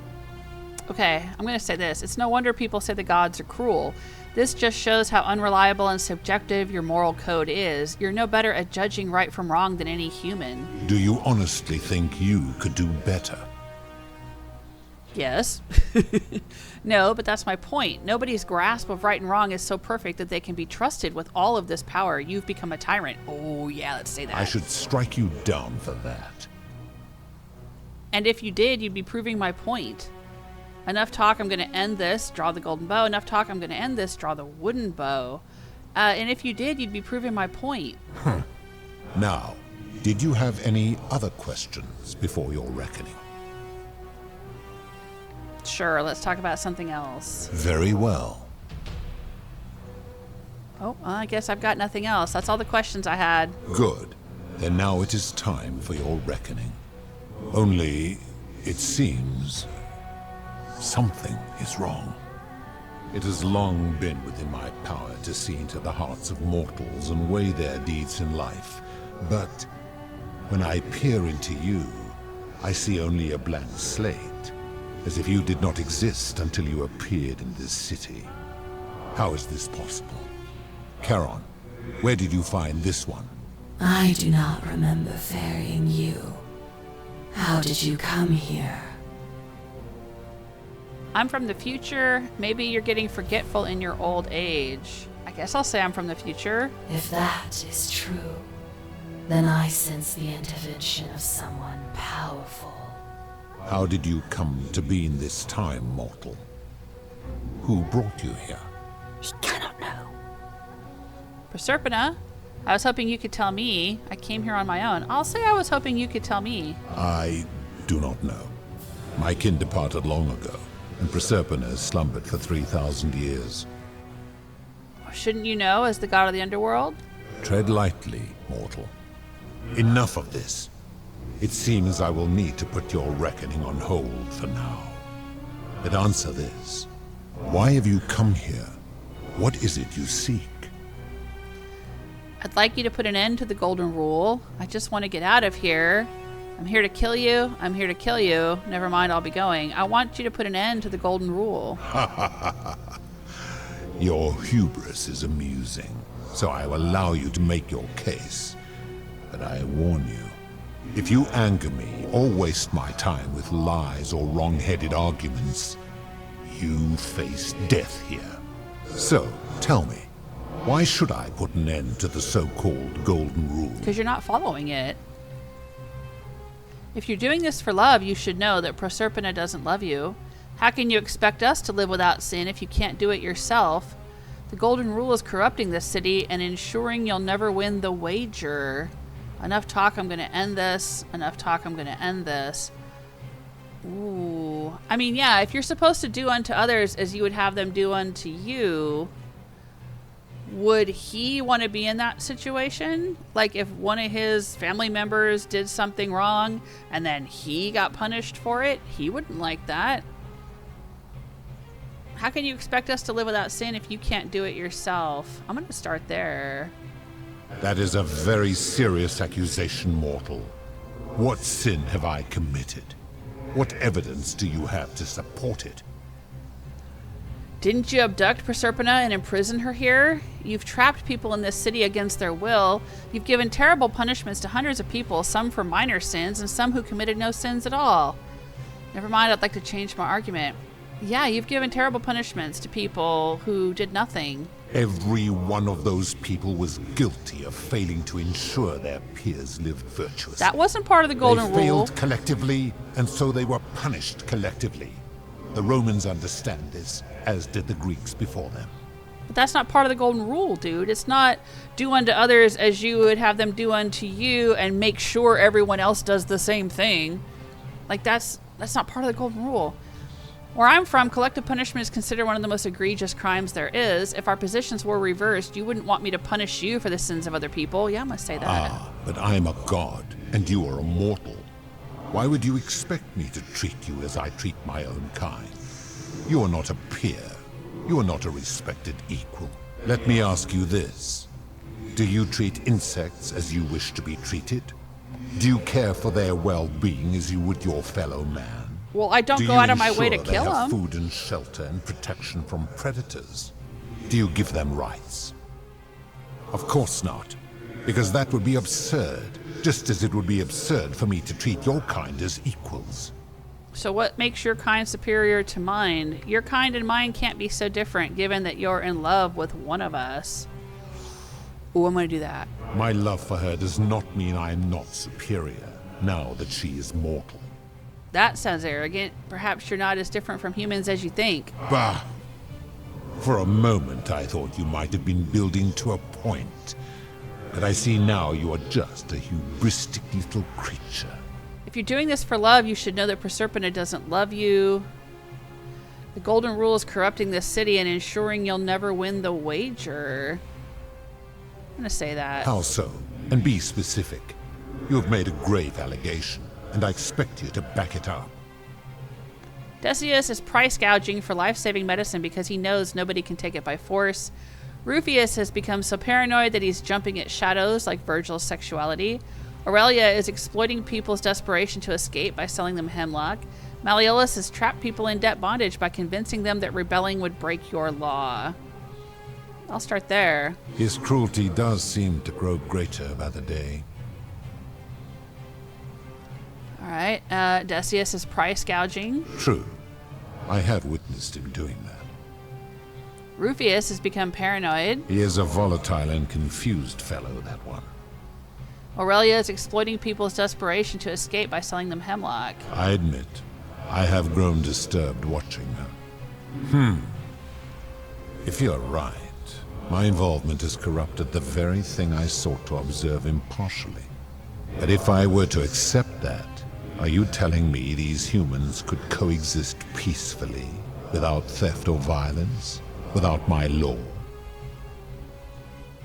Okay, I'm going to say this. It's no wonder people say the gods are cruel. This just shows how unreliable and subjective your moral code is. You're no better at judging right from wrong than any human. Do you honestly think you could do better? Yes. No, but that's my point. Nobody's grasp of right and wrong is so perfect that they can be trusted with all of this power. You've become a tyrant. Oh, yeah, let's say that. I should strike you down for that. And if you did, you'd be proving my point. Enough talk, I'm going to end this, draw the golden bow. Enough talk, I'm going to end this, draw the wooden bow. And if you did, you'd be proving my point. Now, did you have any other questions before your reckoning? Sure, let's talk about something else. Very well. Oh, well, I guess I've got nothing else. That's all the questions I had. Good. Then now it is time for your reckoning. Only, it seems, something is wrong. It has long been within my power to see into the hearts of mortals and weigh their deeds in life. But when I peer into you, I see only a blank slate, as if you did not exist until you appeared in this city. How is this possible? Charon, where did you find this one? I do not remember ferrying you. How did you come here? I'm from the future. Maybe you're getting forgetful in your old age. I guess I'll say I'm from the future. If that is true, then I sense the intervention of someone powerful. How did you come to be in this time, mortal? Who brought you here? He cannot know. Proserpina, I was hoping you could tell me. I came here on my own. I'll say I was hoping you could tell me. I do not know. My kin departed long ago, and Proserpina has slumbered for 3,000 years. Shouldn't you know as the god of the underworld? Tread lightly, mortal. Enough of this. It seems I will need to put your reckoning on hold for now. But answer this. Why have you come here? What is it you seek? I'd like you to put an end to the golden rule. I just want to get out of here. I'm here to kill you. I'm here to kill you. Never mind, I'll be going. I want you to put an end to the golden rule. Your hubris is amusing, so I will allow you to make your case. But I warn you, if you anger me or waste my time with lies or wrong-headed arguments, you face death here. So, tell me, why should I put an end to the so-called golden rule? Because you're not following it. If you're doing this for love, you should know that Proserpina doesn't love you. How can you expect us to live without sin if you can't do it yourself? The golden rule is corrupting this city and ensuring you'll never win the wager. Enough talk, I'm going to end this. Enough talk, I'm going to end this. Ooh. I mean, yeah, if you're supposed to do unto others as you would have them do unto you, would he want to be in that situation? Like if one of his family members did something wrong and then he got punished for it, he wouldn't like that. How can you expect us to live without sin if you can't do it yourself? I'm going to start there. That is a very serious accusation, mortal. What sin have I committed? What evidence do you have to support it? Didn't you abduct Proserpina and imprison her here? You've trapped people in this city against their will. You've given terrible punishments to hundreds of people, some for minor sins and some who committed no sins at all. Never mind, I'd like to change my argument. Yeah, you've given terrible punishments to people who did nothing. Every one of those people was guilty of failing to ensure their peers lived virtuously. That wasn't part of the golden rule. They failed collectively, and so they were punished collectively. The Romans understand this, as did the Greeks before them. But that's not part of the golden rule, dude. It's not do unto others as you would have them do unto you and make sure everyone else does the same thing. Like, that's not part of the golden rule. Where I'm from, collective punishment is considered one of the most egregious crimes there is. If our positions were reversed, you wouldn't want me to punish you for the sins of other people. Yeah, I must say that. Ah, but I'm a god, and you are a mortal. Why would you expect me to treat you as I treat my own kind? You are not a peer. You are not a respected equal. Let me ask you this. Do you treat insects as you wish to be treated? Do you care for their well-being as you would your fellow man? Well, I don't go out of my way to kill they have them. Food and shelter and protection from predators? Do you give them rights? Of course not, because that would be absurd, just as it would be absurd for me to treat your kind as equals. So what makes your kind superior to mine? Your kind and mine can't be so different, given that you're in love with one of us. Ooh, I'm going to do that. My love for her does not mean I am not superior, now that she is mortal. That sounds arrogant. Perhaps you're not as different from humans as you think. Bah! For a moment I thought you might have been building to a point. But I see now you are just a hubristic little creature. If you're doing this for love, you should know that Proserpina doesn't love you. The golden rule is corrupting this city and ensuring you'll never win the wager. I'm going to say that. How so? And be specific. You have made a grave allegation, and I expect you to back it up. Decius is price gouging for life-saving medicine because he knows nobody can take it by force. Rufius has become so paranoid that he's jumping at shadows like Virgil's sexuality. Aurelia is exploiting people's desperation to escape by selling them hemlock. Malleolus has trapped people in debt bondage by convincing them that rebelling would break your law. I'll start there. His cruelty does seem to grow greater by the day. All right, Decius is price gouging. True. I have witnessed him doing that. Rufius has become paranoid. He is a volatile and confused fellow, that one. Aurelia is exploiting people's desperation to escape by selling them hemlock. I admit, I have grown disturbed watching her. If you're right, my involvement has corrupted the very thing I sought to observe impartially. But if I were to accept that, are you telling me these humans could coexist peacefully, without theft or violence, without my law?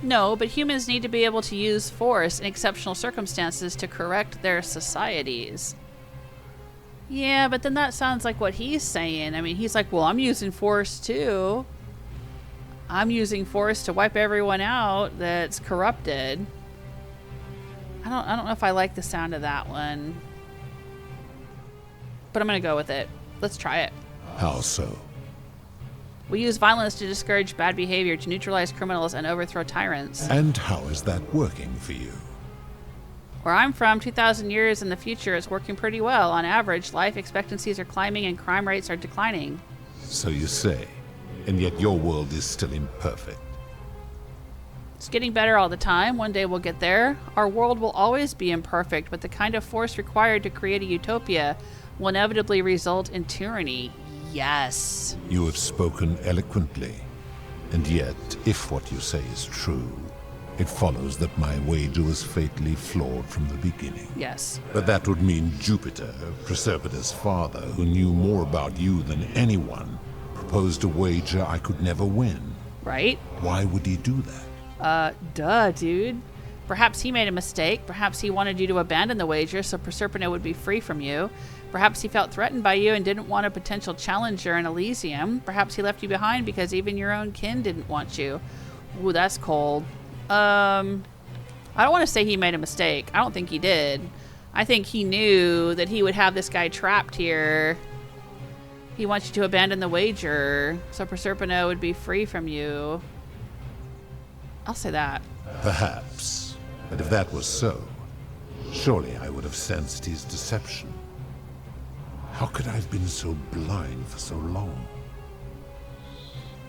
No, but humans need to be able to use force in exceptional circumstances to correct their societies. Yeah, but then that sounds like what he's saying. I mean, he's like, well, I'm using force too. I'm using force to wipe everyone out that's corrupted. I don't know if I like the sound of that one. But I'm going to go with it. Let's try it. How so? We use violence to discourage bad behavior, to neutralize criminals, and overthrow tyrants. And how is that working for you? Where I'm from, 2,000 years in the future, it's working pretty well. On average, life expectancies are climbing and crime rates are declining. So you say, and yet your world is still imperfect. It's getting better all the time. One day we'll get there. Our world will always be imperfect, but the kind of force required to create a utopia will inevitably result in tyranny. Yes. You have spoken eloquently, and yet, if what you say is true, it follows that my wager was fatally flawed from the beginning. Yes. But that would mean Jupiter, Proserpina's father, who knew more about you than anyone, proposed a wager I could never win. Right? Why would he do that? Duh, dude. Perhaps he made a mistake. Perhaps he wanted you to abandon the wager so Proserpina would be free from you. Perhaps he felt threatened by you and didn't want a potential challenger in Elysium. Perhaps he left you behind because even your own kin didn't want you. Ooh, that's cold. I don't want to say he made a mistake. I don't think he did. I think he knew that he would have this guy trapped here. He wants you to abandon the wager so Proserpina would be free from you. I'll say that. Perhaps. But if that was so, surely I would have sensed his deception. How could I have been so blind for so long?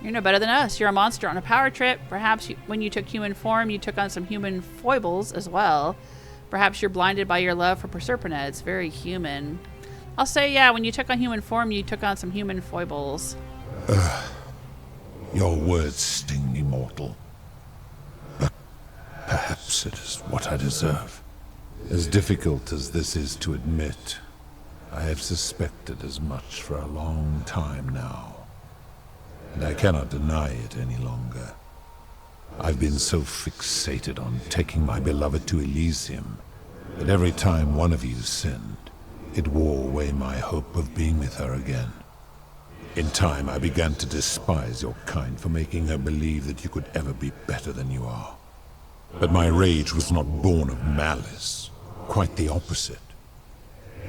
You're no better than us. You're a monster on a power trip. Perhaps when you took human form, you took on some human foibles as well. Perhaps you're blinded by your love for Proserpina. It's very human. I'll say, yeah, when you took on human form, you took on some human foibles. Your words sting me, mortal. But perhaps it is what I deserve. As difficult as this is to admit, I have suspected as much for a long time now. And I cannot deny it any longer. I've been so fixated on taking my beloved to Elysium that every time one of you sinned, it wore away my hope of being with her again. In time, I began to despise your kind for making her believe that you could ever be better than you are. But my rage was not born of malice, quite the opposite.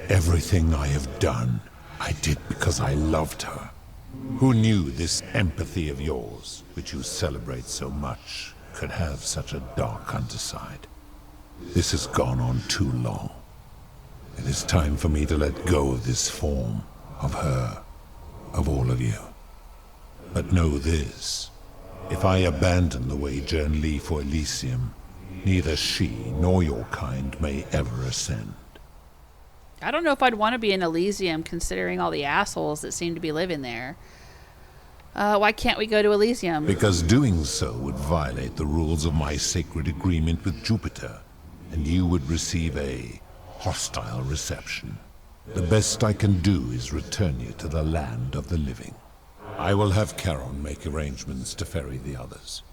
Everything I have done, I did because I loved her. Who knew this empathy of yours, which you celebrate so much, could have such a dark underside? This has gone on too long. It is time for me to let go of this form, of her, of all of you. But know this, if I abandon the wager and leave for Elysium, neither she nor your kind may ever ascend. I don't know if I'd want to be in Elysium considering all the assholes that seem to be living there. Why can't we go to Elysium? Because doing so would violate the rules of my sacred agreement with Jupiter, and you would receive a hostile reception. The best I can do is return you to the land of the living. I will have Charon make arrangements to ferry the others.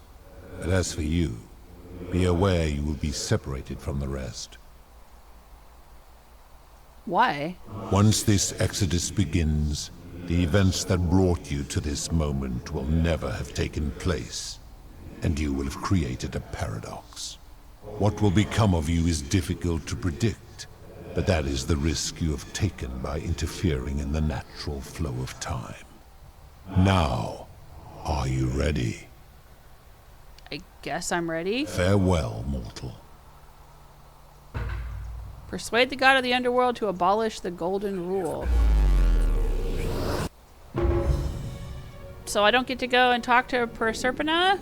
But as for you, be aware you will be separated from the rest. Why? Once this exodus begins, the events that brought you to this moment will never have taken place, and you will have created a paradox. What will become of you is difficult to predict, but that is the risk you have taken by interfering in the natural flow of time. Now, are you ready? I guess I'm ready. Farewell, mortal. Persuade the God of the Underworld to abolish the Golden Rule. so I don't get to go and talk to Proserpina?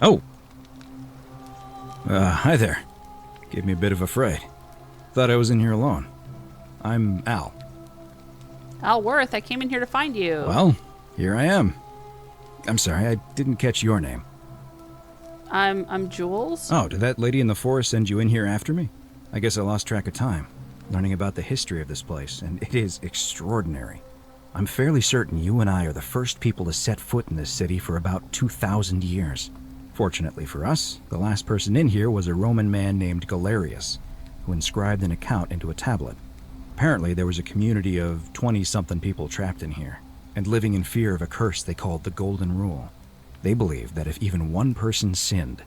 Oh! Hi there. Gave me a bit of a fright. Thought I was in here alone. I'm Al. Al Worth, I came in here to find you. Well, here I am. I'm sorry, I didn't catch your name. I'm Jules. Oh, did that lady in the forest send you in here after me? I guess I lost track of time, learning about the history of this place, and it is extraordinary. I'm fairly certain you and I are the first people to set foot in this city for about 2,000 years. Fortunately for us, the last person in here was a Roman man named Galerius, who inscribed an account into a tablet. Apparently, there was a community of 20-something people trapped in here, and living in fear of a curse they called the Golden Rule. They believed that if even one person sinned,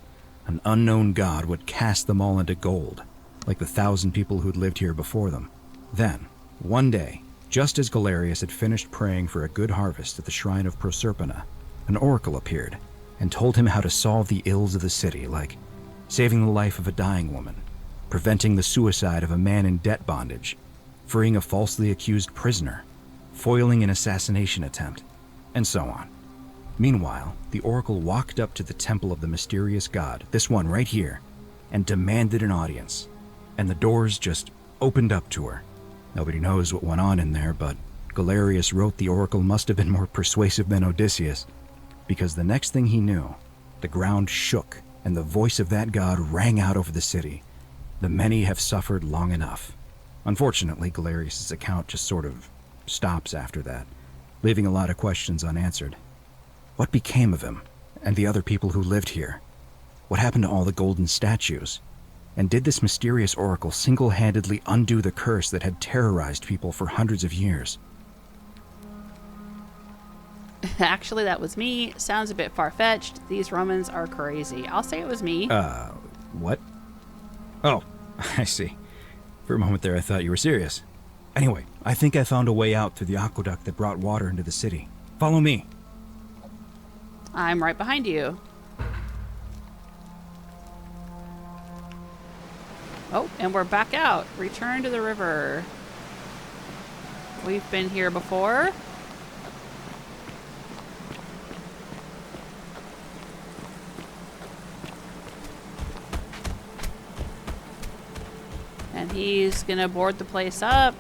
an unknown god would cast them all into gold, like the 1,000 people who'd lived here before them. Then, one day, just as Galerius had finished praying for a good harvest at the shrine of Proserpina, an oracle appeared and told him how to solve the ills of the city, like saving the life of a dying woman, preventing the suicide of a man in debt bondage, freeing a falsely accused prisoner, foiling an assassination attempt, and so on. Meanwhile, the oracle walked up to the temple of the mysterious god, this one right here, and demanded an audience, and the doors just opened up to her. Nobody knows what went on in there, but Galerius wrote the oracle must have been more persuasive than Odysseus, because the next thing he knew, the ground shook and the voice of that god rang out over the city. The many have suffered long enough. Unfortunately, Galerius' account just sort of stops after that, leaving a lot of questions unanswered. What became of him and the other people who lived here? What happened to all the golden statues? And did this mysterious oracle single-handedly undo the curse that had terrorized people for hundreds of years? Actually, that was me. Sounds a bit far-fetched. These Romans are crazy. I'll say it was me. What? Oh, I see. For a moment there, I thought you were serious. Anyway, I think I found a way out through the aqueduct that brought water into the city. Follow me. I'm right behind you. Oh, and we're back out. Return to the river. We've been here before. And he's gonna board the place up.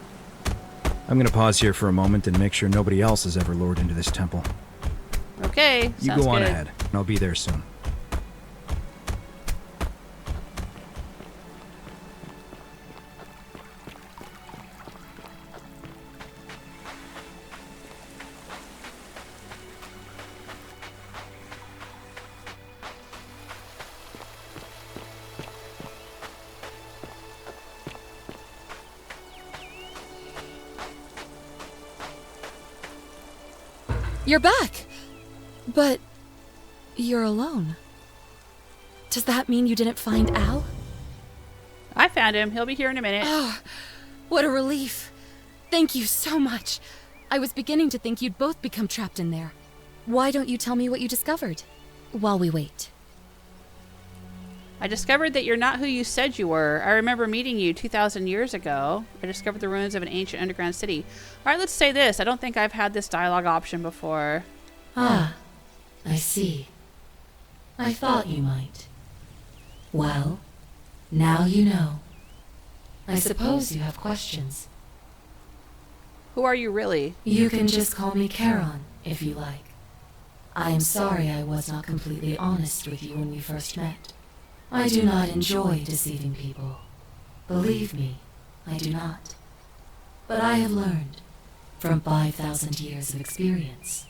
I'm gonna pause here for a moment and make sure nobody else has ever lured into this temple. Okay, You sounds go on good. ahead. I'll be there soon. You're back! But you're alone. Does that mean you didn't find Al? I found him. He'll be here in a minute. Oh, what a relief. Thank you so much. I was beginning to think you'd both become trapped in there. Why don't you tell me what you discovered while we wait? I discovered that you're not who you said you were. I remember meeting you 2,000 years ago. I discovered the ruins of an ancient underground city. All right, let's say this. I don't think I've had this dialogue option before. Ah, I see. I thought you might. Well, now you know. I suppose you have questions. Who are you really? You can just call me Charon, if you like. I am sorry I was not completely honest with you when we first met. I do not enjoy deceiving people. Believe me, I do not. But I have learned, from 5,000 years of experience,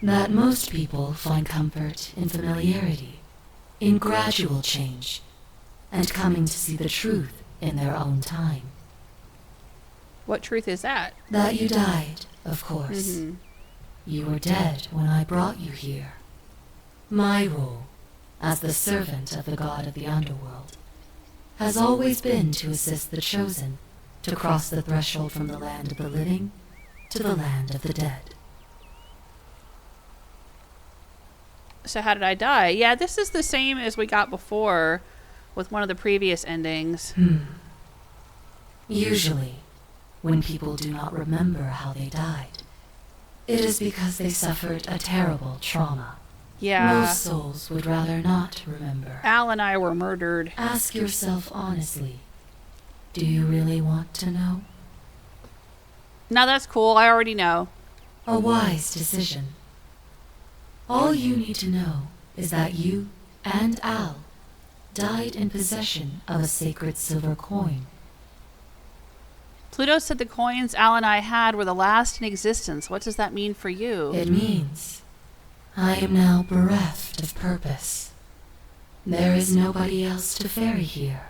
that most people find comfort in familiarity, in gradual change, and coming to see the truth in their own time. What truth is that? That you died, of course. Mm-hmm. You were dead when I brought you here. My role, as the servant of the god of the Underworld, has always been to assist the chosen to cross the threshold from the land of the living to the land of the dead. So how did I die? Yeah, this is the same as we got before with one of the previous endings. Usually, when people do not remember how they died, it is because they suffered a terrible trauma. Yeah. Most souls would rather not remember. Al and I were murdered. Ask yourself honestly, do you really want to know? No, that's cool. I already know. A wise decision. All you need to know is that you and Al died in possession of a sacred silver coin. Pluto said the coins Al and I had were the last in existence. What does that mean for you? It means I am now bereft of purpose. There is nobody else to ferry here.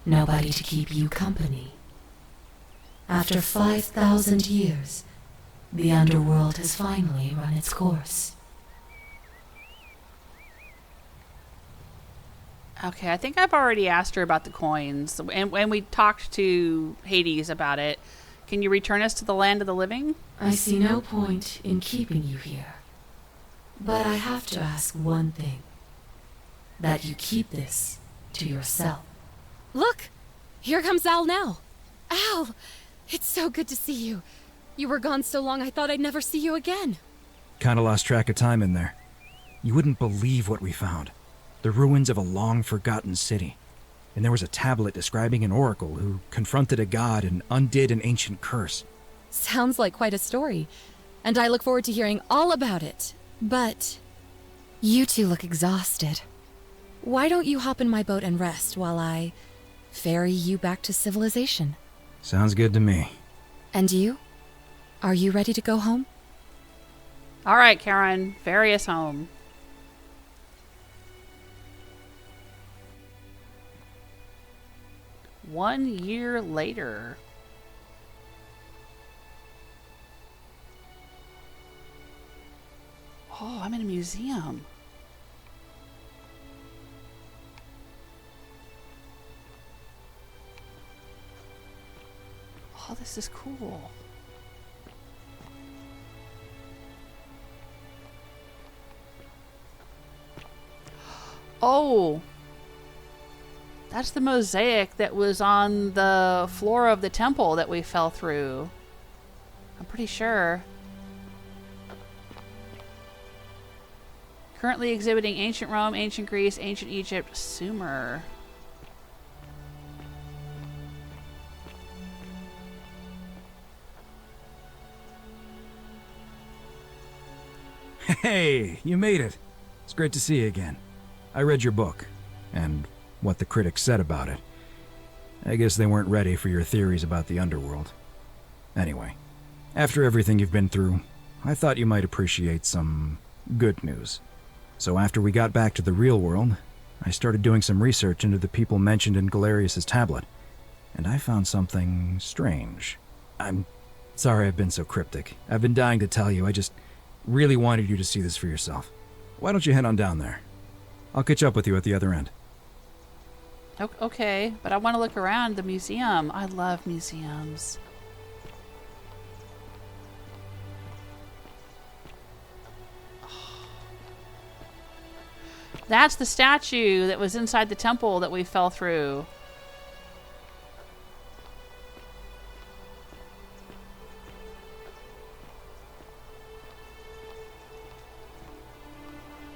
Nobody to keep you company. After 5,000 years, the Underworld has finally run its course. Okay, I think I've already asked her about the coins. And when we talked to Hades about it, can you return us to the land of the living? I see no point in keeping you here. But I have to ask one thing. That you keep this to yourself. Look! Here comes Al now. Al! It's so good to see you. You were gone so long I thought I'd never see you again. Kinda lost track of time in there. You wouldn't believe what we found. The ruins of a long-forgotten city. And there was a tablet describing an oracle who confronted a god and undid an ancient curse. Sounds like quite a story. And I look forward to hearing all about it. But you two look exhausted. Why don't you hop in my boat and rest while I ferry you back to civilization? Sounds good to me. And you? Are you ready to go home? All right, Charon, ferry us home. One year later. Oh, I'm in a museum. Oh, this is cool. Oh, that's the mosaic that was on the floor of the temple that we fell through. I'm pretty sure. Currently exhibiting ancient Rome, ancient Greece, ancient Egypt, Sumer. Hey, you made it. It's great to see you again. I read your book, and what the critics said about it. I guess they weren't ready for your theories about the Underworld. Anyway, after everything you've been through, I thought you might appreciate some good news. So after we got back to the real world, I started doing some research into the people mentioned in Galerius' tablet, and I found something strange. I'm sorry I've been so cryptic. I've been dying to tell you, I just really wanted you to see this for yourself. Why don't you head on down there? I'll catch up with you at the other end. Okay, but I want to look around the museum. I love museums. That's the statue that was inside the temple that we fell through.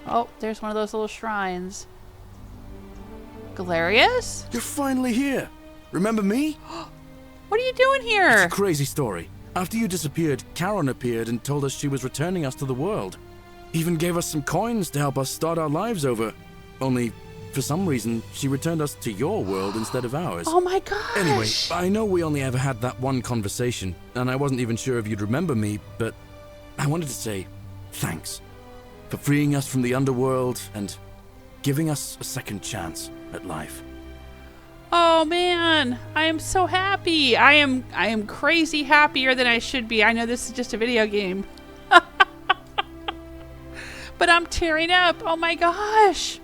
Oh, there's one of those little shrines. Galerius? You're finally here. Remember me? What are you doing here? It's a crazy story. After you disappeared, Charon appeared and told us she was returning us to the world. Even gave us some coins to help us start our lives over. Only, for some reason, she returned us to your world instead of ours. Oh my gosh! Anyway, I know we only ever had that one conversation, and I wasn't even sure if you'd remember me, but I wanted to say thanks for freeing us from the Underworld and giving us a second chance at life. Oh man, I am so happy. I am crazy happier than I should be. I know this is just a video game. But I'm tearing up. Oh my gosh.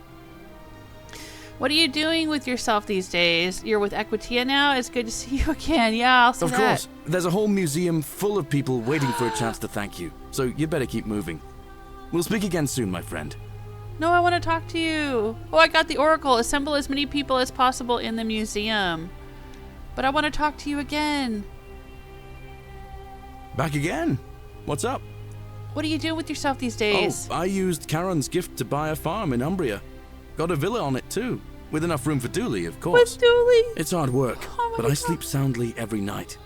What are you doing with yourself these days? You're with Equitia now? It's good to see you again. Yeah, I'll see that. Of course. There's a whole museum full of people waiting for a chance to thank you. So you better keep moving. We'll speak again soon, my friend. No, I want to talk to you. Oh, I got the oracle. Assemble as many people as possible in the museum. But I want to talk to you again. Back again? What's up? What are you doing with yourself these days? Oh, I used Charon's gift to buy a farm in Umbria. Got a villa on it too. With enough room for Dooley, of course. With Dooley? It's hard work, Oh my but I God. sleep soundly every night.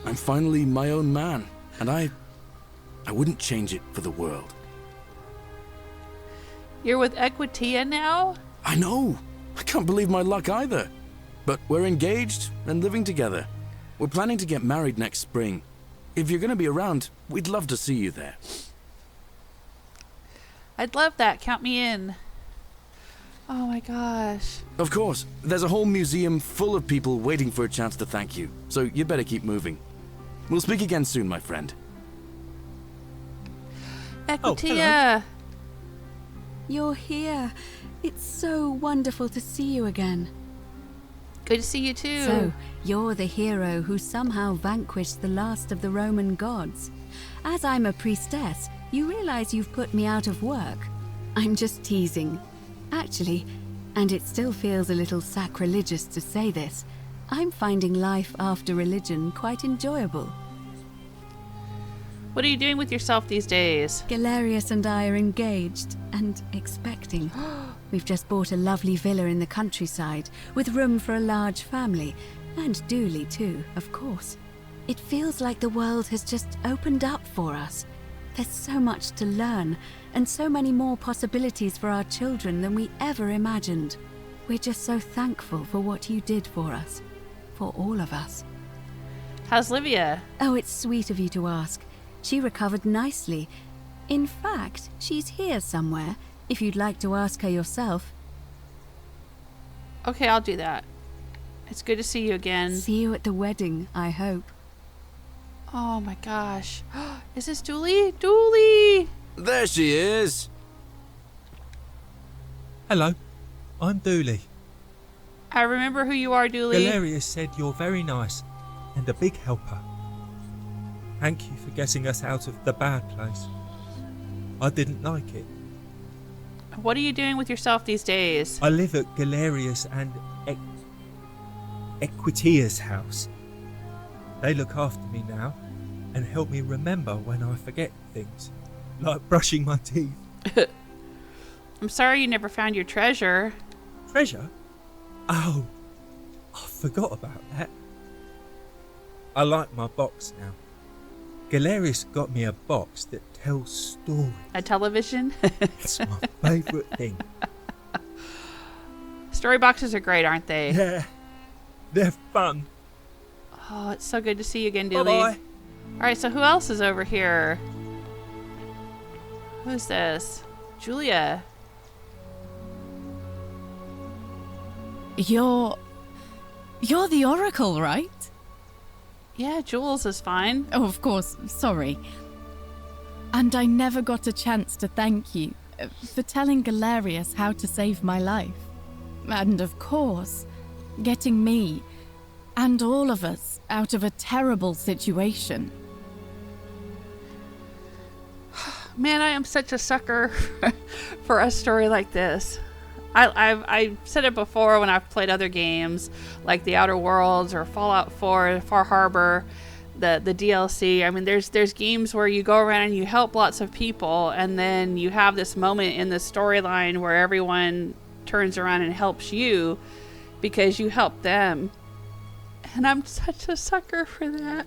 I'm finally my own man, and I wouldn't change it for the world. You're with Equitia now? I know. I can't believe my luck either. But we're engaged and living together. We're planning to get married next spring. If you're going to be around, we'd love to see you there. I'd love that. Count me in. Oh my gosh. Of course. There's a whole museum full of people waiting for a chance to thank you. So you better keep moving. We'll speak again soon, my friend. Equitia! You're here. It's so wonderful to see you again. Good to see you too. So, you're the hero who somehow vanquished the last of the Roman gods. As I'm a priestess, you realize you've put me out of work. I'm just teasing. Actually, and it still feels a little sacrilegious to say this, I'm finding life after religion quite enjoyable. What are you doing with yourself these days? Galerius and I are engaged and expecting. We've just bought a lovely villa in the countryside with room for a large family, and Dooley too, of course. It feels like the world has just opened up for us. There's so much to learn, and so many more possibilities for our children than we ever imagined. We're just so thankful for what you did for us. For all of us. How's Livia? Oh, it's sweet of you to ask. She recovered nicely. In fact, she's here somewhere, if you'd like to ask her yourself. Okay, I'll do that. It's good to see you again. See you at the wedding, I hope. Oh my gosh. Is this Dooley? Dooley! There she is. Hello, I'm Dooley. I remember who you are, Dooley. Galerius said you're very nice and a big helper. Thank you for getting us out of the bad place. I didn't like it. What are you doing with yourself these days? I live at Galerius and Equitia's house. They look after me now and help me remember when I forget things, like brushing my teeth. I'm sorry you never found your treasure. Treasure? Oh, I forgot about that. I like my box now. Galerius got me a box that tells stories. A television? It's my favourite thing. Story boxes are great, aren't they? Yeah, they're fun. Oh, it's so good to see you again, Dooley. Bye-bye. Alright, so who else is over here? Who's this? Julia. You're the Oracle, right? Yeah, Jules is fine. Oh, of course, sorry. And I never got a chance to thank you for telling Galerius how to save my life. And of course, getting me and all of us out of a terrible situation. Man, I am such a sucker for a story like this. I've said it before when I've played other games like the Outer Worlds or Fallout 4, Far Harbor, the DLC. I mean, there's games where you go around and you help lots of people, and then you have this moment in the storyline where everyone turns around and helps you because you helped them. And I'm such a sucker for that.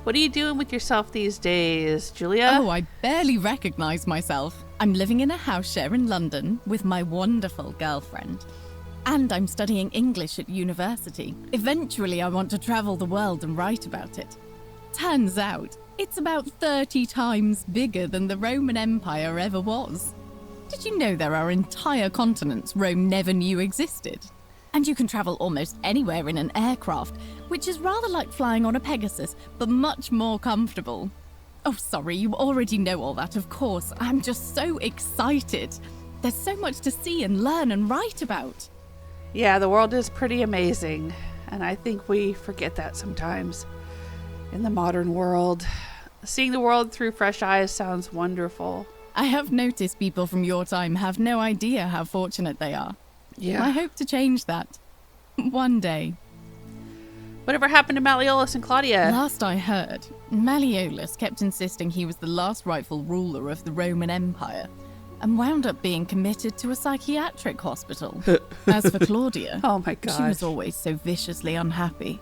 What are you doing with yourself these days, Julia? Oh, I barely recognize myself. I'm living in a house share in London with my wonderful girlfriend. And I'm studying English at university. Eventually, I want to travel the world and write about it. Turns out, it's about 30 times bigger than the Roman Empire ever was. Did you know there are entire continents Rome never knew existed? And you can travel almost anywhere in an aircraft, which is rather like flying on a Pegasus, but much more comfortable. Oh, sorry, you already know all that, of course. I'm just so excited. There's so much to see and learn and write about. Yeah, the world is pretty amazing, and I think we forget that sometimes in the modern world. Seeing the world through fresh eyes sounds wonderful. I have noticed people from your time have no idea how fortunate they are. Yeah. I hope to change that. One day. Whatever happened to Malleolus and Claudia? Last I heard, Malleolus kept insisting he was the last rightful ruler of the Roman Empire, and wound up being committed to a psychiatric hospital. As for Claudia, Oh my gosh. she was always so viciously unhappy.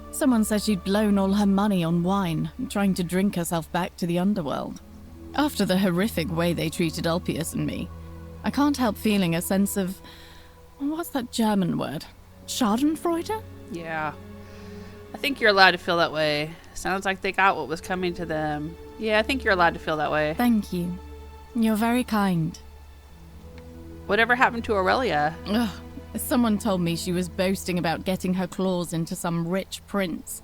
Someone said she'd blown all her money on wine, trying to drink herself back to the underworld. After the horrific way they treated Ulpius and me, I can't help feeling a sense of... what's that German word? Schadenfreude? Yeah. I think you're allowed to feel that way. Sounds like they got what was coming to them. Yeah, I think you're allowed to feel that way. Thank you. You're very kind. Whatever happened to Aurelia? Ugh. Someone told me she was boasting about getting her claws into some rich prince,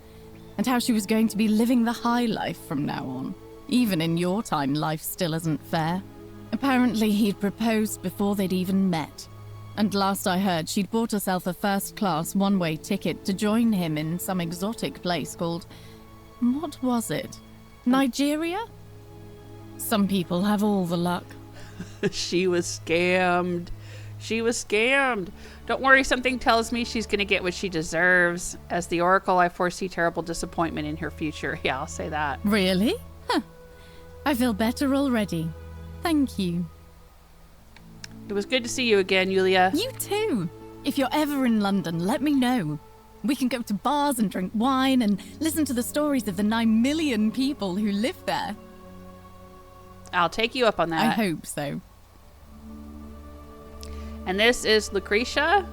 and how she was going to be living the high life from now on. Even in your time, life still isn't fair. Apparently he'd proposed before they'd even met. And last I heard, she'd bought herself a first-class one-way ticket to join him in some exotic place called... what was it? Nigeria? Some people have all the luck. She was scammed. She was scammed. Don't worry, something tells me she's going to get what she deserves. As the Oracle, I foresee terrible disappointment in her future. Yeah, I'll say that. Really? Huh. I feel better already. Thank you. It was good to see you again, Yulia. You too. If you're ever in London, let me know. We can go to bars and drink wine and listen to the stories of the 9 million people who live there. I'll take you up on that. I hope so. And this is Lucretia.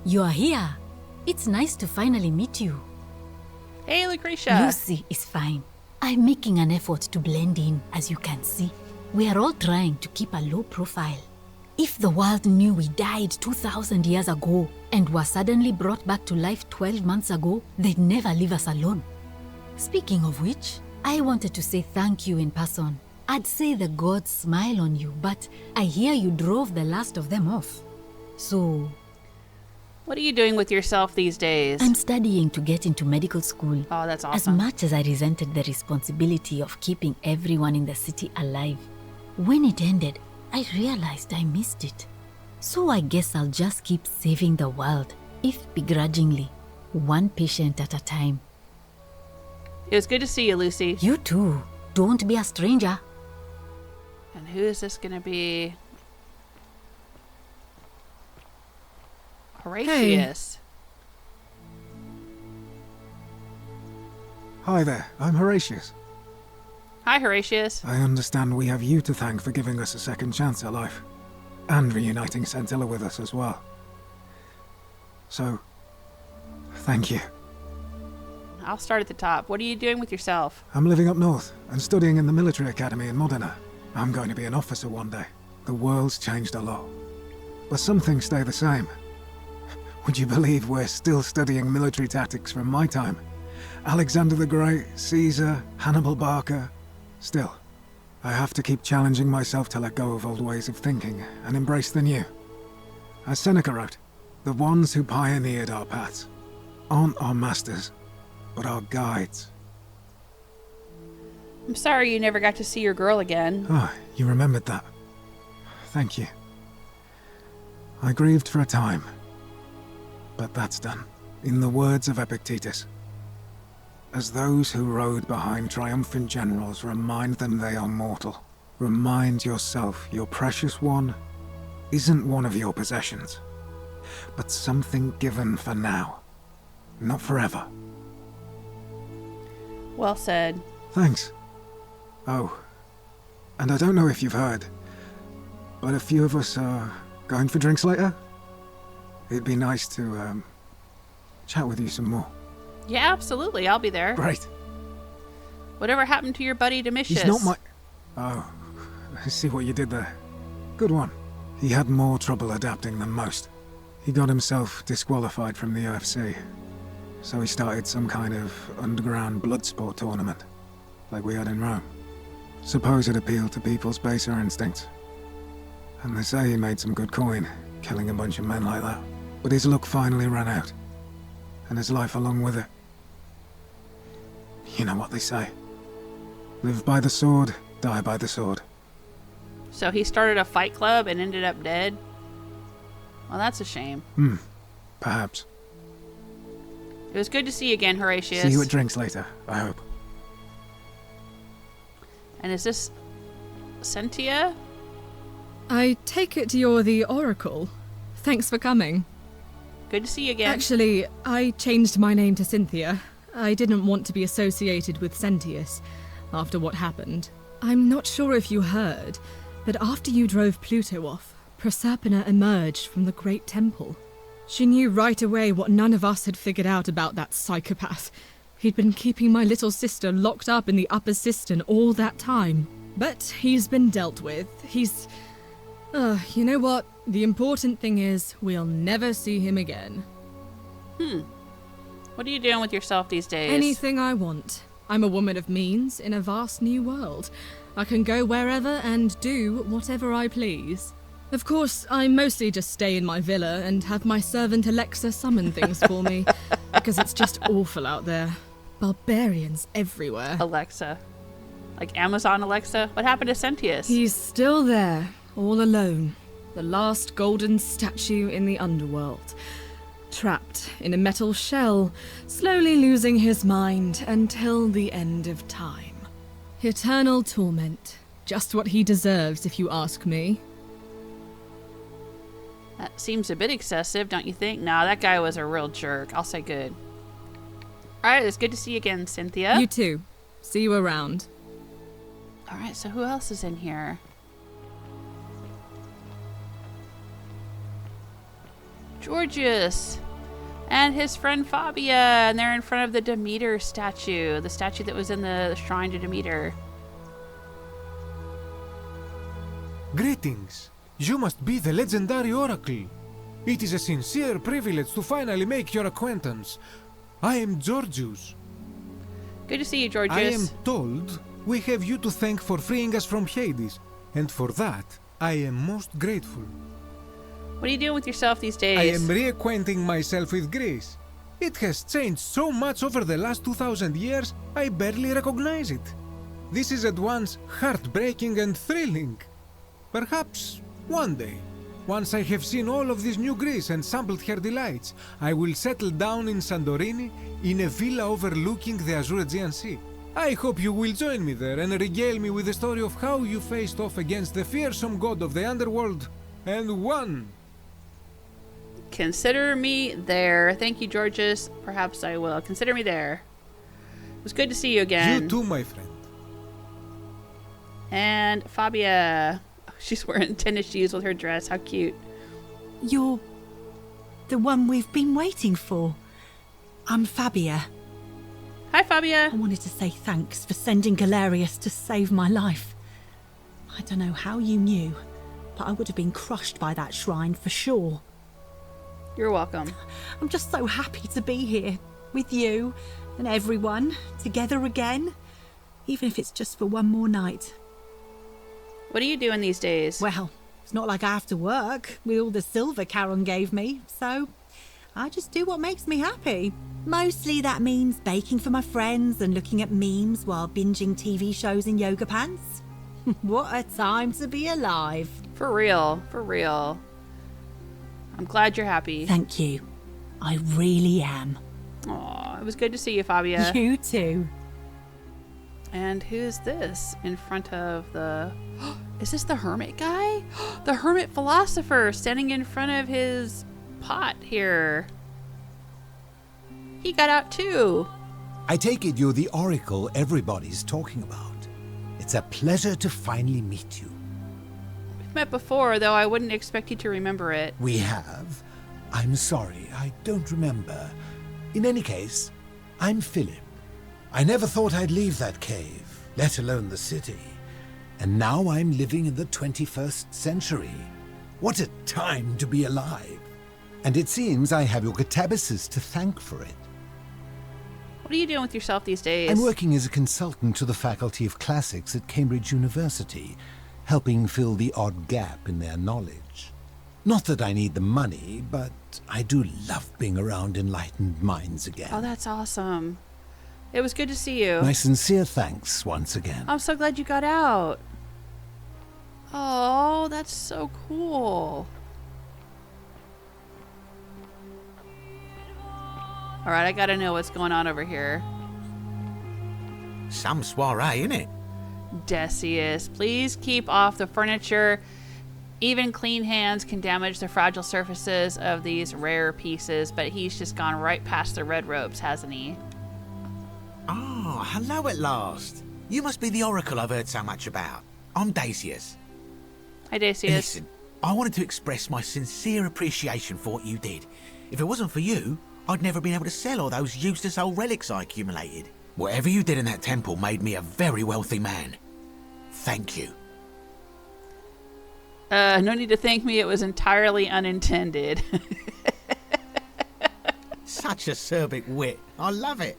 You are here. It's nice to finally meet you. Hey, Lucretia. Lucy is fine. I'm making an effort to blend in, as you can see. We are all trying to keep a low profile. If the world knew we died 2,000 years ago and were suddenly brought back to life 12 months ago, they'd never leave us alone. Speaking of which, I wanted to say thank you in person. I'd say the gods smile on you, but I hear you drove the last of them off. So... what are you doing with yourself these days? I'm studying to get into medical school. Oh, that's As awesome. much as I resented the responsibility of keeping everyone in the city alive, when it ended, I realized I missed it. So I guess I'll just keep saving the world, if begrudgingly, one patient at a time. It was good to see you, Lucy. You too. Don't be a stranger. And who is this going to be? Horatius. Hi there, I'm Horatius. Hi, Horatius. I understand we have you to thank for giving us a second chance at life, and reuniting Sentilla with us as well. So, thank you. I'll start at the top. What are you doing with yourself? I'm living up north and studying in the military academy in Modena. I'm going to be an officer one day. The world's changed a lot, but some things stay the same. Would you believe we're still studying military tactics from my time? Alexander the Great, Caesar, Hannibal Barca. Still, I have to keep challenging myself to let go of old ways of thinking and embrace the new. As Seneca wrote, the ones who pioneered our paths aren't our masters, but our guides. I'm sorry you never got to see your girl again. Ah, you remembered that. Thank you. I grieved for a time, but that's done. In the words of Epictetus, as those who rode behind triumphant generals remind them they are mortal, remind yourself your precious one isn't one of your possessions, but something given for now, not forever. Well said. Thanks. Oh, and I don't know if you've heard, but a few of us are going for drinks later. It'd be nice to, chat with you some more. Yeah, absolutely. I'll be there. Great. Whatever happened to your buddy Domitius? He's not my... Oh, I see what you did there. Good one. He had more trouble adapting than most. He got himself disqualified from the UFC. So he started some kind of underground blood sport tournament, like we had in Rome. Supposed appeal to people's baser instincts. And they say he made some good coin, killing a bunch of men like that. But his luck finally ran out. And his life along with it. You know what they say. Live by the sword, die by the sword. So he started a fight club and ended up dead? Well, that's a shame. Perhaps. It was good to see you again, Horatius. See you at drinks later, I hope. And is this Sentia? I take it you're the Oracle. Thanks for coming. Good to see you again. Actually, I changed my name to Cynthia. I didn't want to be associated with Sentius after what happened. I'm not sure if you heard, but after you drove Pluto off, Proserpina emerged from the Great Temple. She knew right away what none of us had figured out about that psychopath. He'd been keeping my little sister locked up in the upper cistern all that time. But he's been dealt with. He's... you know what? The important thing is, we'll never see him again. What are you doing with yourself these days? Anything I want. I'm a woman of means in a vast new world. I can go wherever and do whatever I please. Of course, I mostly just stay in my villa and have my servant Alexa summon things for me, because it's just awful out there. Barbarians everywhere. Alexa. Like Amazon Alexa? What happened to Sentius? He's still there, all alone. The last golden statue in the Underworld. Trapped in a metal shell, slowly losing his mind until the end of time. Eternal torment. Just what he deserves, if you ask me. That seems a bit excessive, don't you think? Nah, that guy was a real jerk. I'll say good. Alright, it's good to see you again, Cynthia. You too. See you around. Alright, so who else is in here? Georgius and his friend Fabia, and they're in front of the Demeter statue, the statue that was in the shrine to Demeter. Greetings. You must be the legendary Oracle. It is a sincere privilege to finally make your acquaintance. I am Georgius. Good to see you, Georgius. I am told we have you to thank for freeing us from Hades, and for that I am most grateful. What are you doing with yourself these days? I am reacquainting myself with Greece. It has changed so much over the last 2000 years, I barely recognize it. This is at once heartbreaking and thrilling. Perhaps one day, once I have seen all of this new Greece and sampled her delights, I will settle down in Santorini in a villa overlooking the Azure Aegean Sea. I hope you will join me there and regale me with the story of how you faced off against the fearsome god of the Underworld and won. Consider me there. Thank you, Georgius. Perhaps I will. Consider me there. It was good to see you again. You too, my friend. And Fabia. She's wearing tennis shoes with her dress. How cute. You're the one we've been waiting for. I'm Fabia. Hi, Fabia. I wanted to say thanks for sending Galerius to save my life. I don't know how you knew, but I would have been crushed by that shrine for sure. You're welcome. I'm just so happy to be here with you and everyone together again, even if it's just for one more night. What are you doing these days? Well, it's not like I have to work with all the silver Charon gave me, so I just do what makes me happy. Mostly that means baking for my friends and looking at memes while binging TV shows in yoga pants. What a time to be alive. For real, for real. I'm glad you're happy. Thank you. I really am. Aw, it was good to see you, Fabia. You too. And who's this in front of the... Is this the hermit guy? The hermit philosopher standing in front of his pot here. He got out too. I take it you're the oracle everybody's talking about. It's a pleasure to finally meet you. We've met before, though I wouldn't expect you to remember it. We have? I'm sorry, I don't remember. In any case, I'm Philip. I never thought I'd leave that cave, let alone the city. And now I'm living in the 21st century. What a time to be alive! And it seems I have your catabasis to thank for it. What are you doing with yourself these days? I'm working as a consultant to the Faculty of Classics at Cambridge University, helping fill the odd gap in their knowledge. Not that I need the money, but I do love being around enlightened minds again. Oh, that's awesome. It was good to see you. My sincere thanks once again. I'm so glad you got out. Oh, that's so cool. Alright, I gotta know what's going on over here. Some soiree, innit? Decius, please keep off the furniture. Even clean hands can damage the fragile surfaces of these rare pieces, but he's just gone right past the red ropes, hasn't he? Oh, hello at last. You must be the oracle I've heard so much about. I'm Decius. Hi, Decius. Listen, I wanted to express my sincere appreciation for what you did. If it wasn't for you, I'd never been able to sell all those useless old relics I accumulated. Whatever you did in that temple made me a very wealthy man. Thank you. No need to thank me. It was entirely unintended. Such acerbic wit. I love it.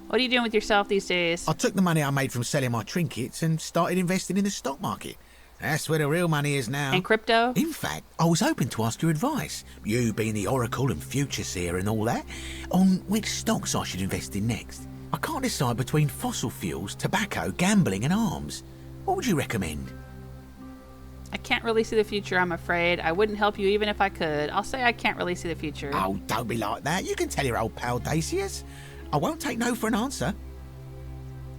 What are you doing with yourself these days? I took the money I made from selling my trinkets and started investing in the stock market. That's where the real money is now. And crypto? In fact, I was hoping to ask your advice, you being the oracle and future seer and all that, on which stocks I should invest in next. I can't decide between fossil fuels, tobacco, gambling and arms. What would you recommend? I can't really see the future, I'm afraid. I wouldn't help you even if I could. I'll say I can't really see the future. Oh, don't be like that. You can tell your old pal Decius. I won't take no for an answer.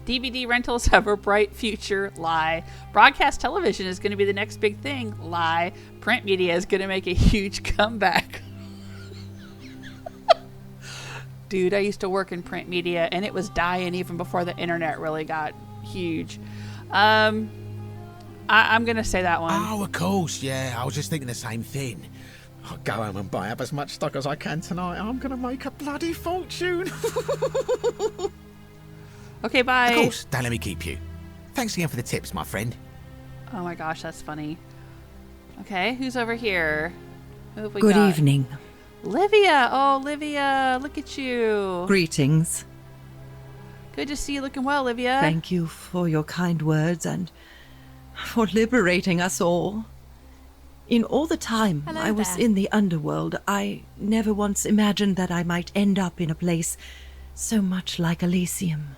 DVD rentals have a bright future. Lie. Broadcast television is going to be the next big thing. Lie. Print media is going to make a huge comeback. Dude, I used to work in print media and it was dying even before the internet really got huge. I'm going to say that one. Oh, of course, yeah. I was just thinking the same thing. I'll go home and buy up as much stock as I can tonight. I'm going to make a bloody fortune. Okay, bye. Of course, don't let me keep you. Thanks again for the tips, my friend. Oh my gosh, that's funny. Okay, who's over here? Who have we Good got? evening. Livia! Oh, Livia, look at you. Greetings. Good to see you looking well, Livia. Thank you for your kind words and for liberating us all. In all the time I was in the Underworld, I never once imagined that I might end up in a place so much like Elysium.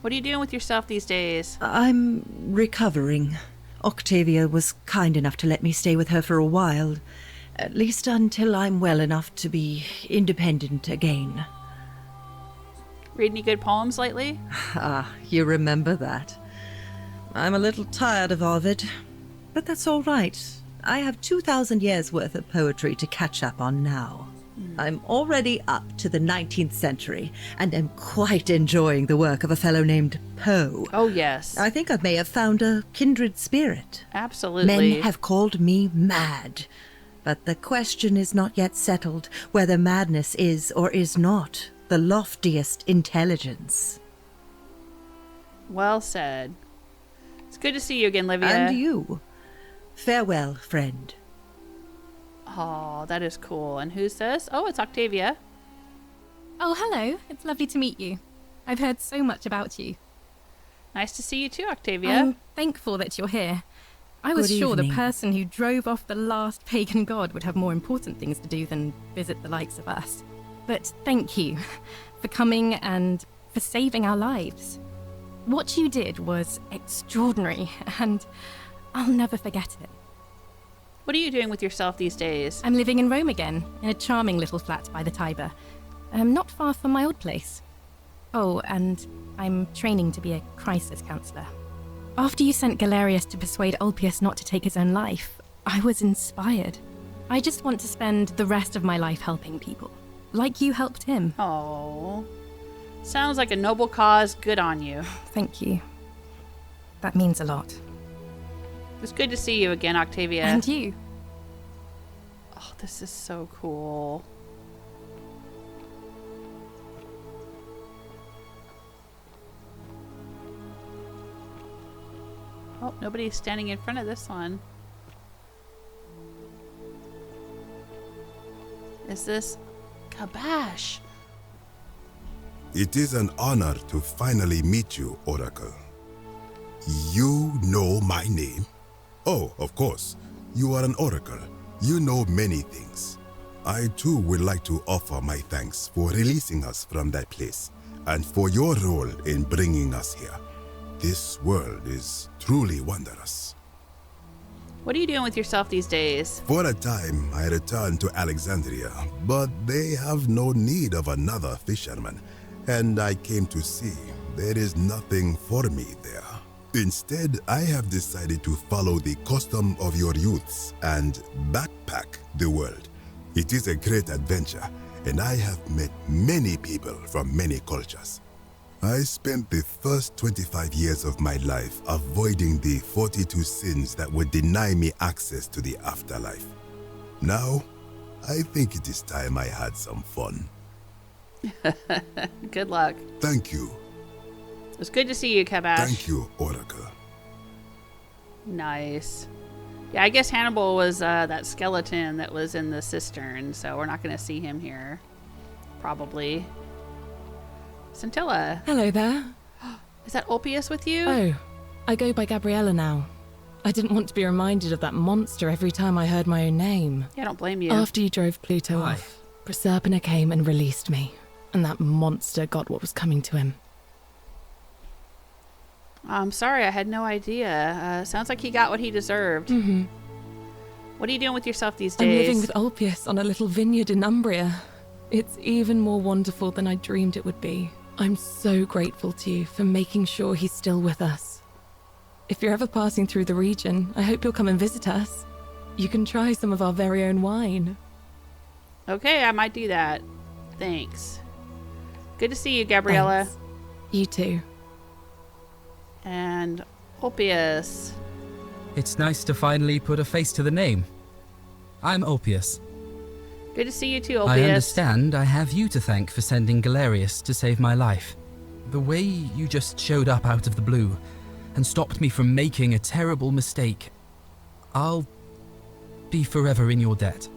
What are you doing with yourself these days? I'm recovering. Octavia was kind enough to let me stay with her for a while, at least until I'm well enough to be independent again. Read any good poems lately? Ah, you remember that. I'm a little tired of Ovid, but that's all right. I have 2,000 years worth of poetry to catch up on now. I'm already up to the 19th century, and am quite enjoying the work of a fellow named Poe. Oh, yes. I think I may have found a kindred spirit. Absolutely. Men have called me mad, but the question is not yet settled whether madness is or is not the loftiest intelligence. Well said. It's good to see you again, Livia. And you. Farewell, friend. Oh, that is cool. And who's this? Oh, it's Octavia. Oh, hello. It's lovely to meet you. I've heard so much about you. Nice to see you too, Octavia. I'm thankful that you're here. I was Good sure the evening. person who drove off the last pagan god would have more important things to do than visit the likes of us. But thank you for coming and for saving our lives. What you did was extraordinary, and I'll never forget it. What are you doing with yourself these days? I'm living in Rome again, in a charming little flat by the Tiber. Not far from my old place. Oh, and I'm training to be a crisis counselor. After you sent Galerius to persuade Ulpius not to take his own life, I was inspired. I just want to spend the rest of my life helping people, like you helped him. Oh, sounds like a noble cause. Good on you. Thank you. That means a lot. It's good to see you again, Octavia. And you. Oh, this is so cool. Oh, nobody's standing in front of this one. Is this Kabash? It is an honor to finally meet you, Oracle. You know my name? Oh, of course. You are an Oracle. You know many things. I too would like to offer my thanks for releasing us from that place and for your role in bringing us here. This world is truly wondrous. What are you doing with yourself these days? For a time, I returned to Alexandria, but they have no need of another fisherman, and I came to see there is nothing for me there. Instead, I have decided to follow the custom of your youths and backpack the world. It is a great adventure, and I have met many people from many cultures. I spent the first 25 years of my life avoiding the 42 sins that would deny me access to the afterlife. Now, I think it is time I had some fun. Good luck. Thank you. It's good to see you, Kabash. Thank you, Oracle. Nice. Yeah, I guess Hannibal was that skeleton that was in the cistern, so we're not going to see him here. Probably. Sentilla. Hello there. Is that Ulpius with you? Oh, I go by Gabriella now. I didn't want to be reminded of that monster every time I heard my own name. Yeah, I don't blame you. After you drove Pluto off, Proserpina came and released me, and that monster got what was coming to him. I'm sorry, I had no idea. Sounds like he got what he deserved. Mm-hmm. What are you doing with yourself these days? I'm living with Ulpius on a little vineyard in Umbria. It's even more wonderful than I dreamed it would be. I'm so grateful to you for making sure he's still with us. If you're ever passing through the region, I hope you'll come and visit us. You can try some of our very own wine. Okay, I might do that. Thanks. Good to see you, Gabriella. Thanks. You too. And Ulpius. It's nice to finally put a face to the name. I'm Ulpius. Good to see you too, Ulpius. I understand I have you to thank for sending Galerius to save my life. The way you just showed up out of the blue and stopped me from making a terrible mistake. I'll be forever in your debt.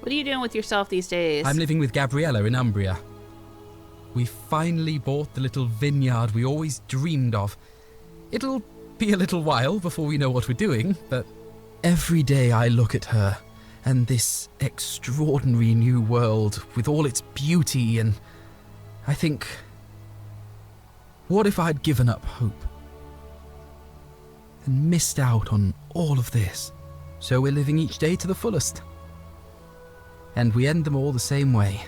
What are you doing with yourself these days? I'm living with Gabriella in Umbria. We finally bought the little vineyard we always dreamed of. It'll be a little while before we know what we're doing, but every day I look at her and this extraordinary new world with all its beauty, and I think, what if I'd given up hope and missed out on all of this? So we're living each day to the fullest. And we end them all the same way,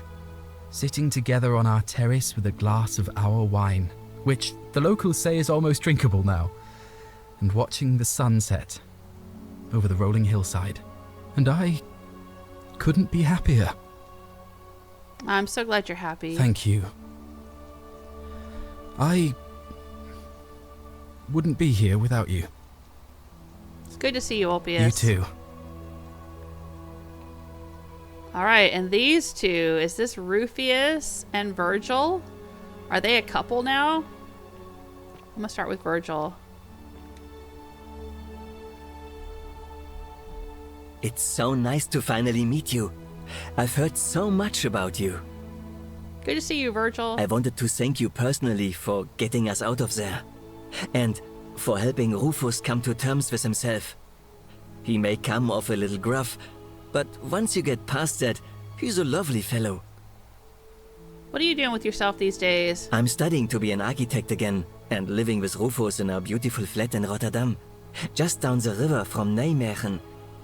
sitting together on our terrace with a glass of our wine, which the locals say is almost drinkable now, and watching the sunset over the rolling hillside. And I couldn't be happier. I'm so glad you're happy. Thank you. I wouldn't be here without you. It's good to see you, Ulpius. You too. All right, and these two, is this Rufius and Virgil? Are they a couple now? I'm gonna start with Virgil. It's so nice to finally meet you. I've heard so much about you. Good to see you, Virgil. I wanted to thank you personally for getting us out of there. And for helping Rufus come to terms with himself. He may come off a little gruff, but once you get past that, he's a lovely fellow. What are you doing with yourself these days? I'm studying to be an architect again, and living with Rufus in our beautiful flat in Rotterdam. Just down the river from Nijmegen,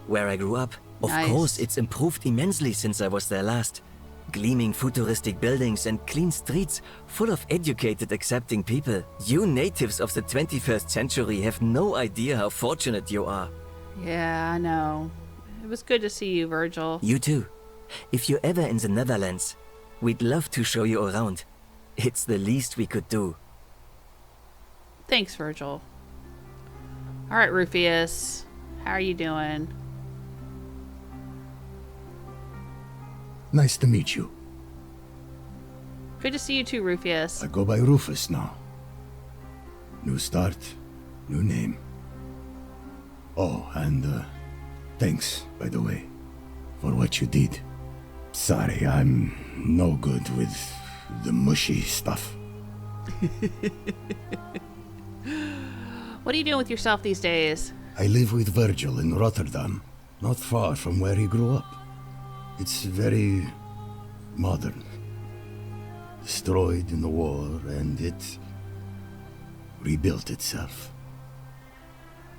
where I grew up. Of course, it's improved immensely since I was there last. Gleaming futuristic buildings and clean streets full of educated, accepting people. You natives of the 21st century have no idea how fortunate you are. Yeah, I know. It was good to see you, Virgil. You too. If you're ever in the Netherlands, we'd love to show you around. It's the least we could do. Thanks, Virgil. All right, Rufius. How are you doing? Nice to meet you. Good to see you too, Rufius. I go by Rufus now. New start, new name. Oh, and thanks, by the way, for what you did. Sorry, I'm no good with The mushy stuff. What are you doing with yourself these days? I live with Virgil in Rotterdam, not far from where he grew up. It's very modern. Destroyed in the war, and it rebuilt itself.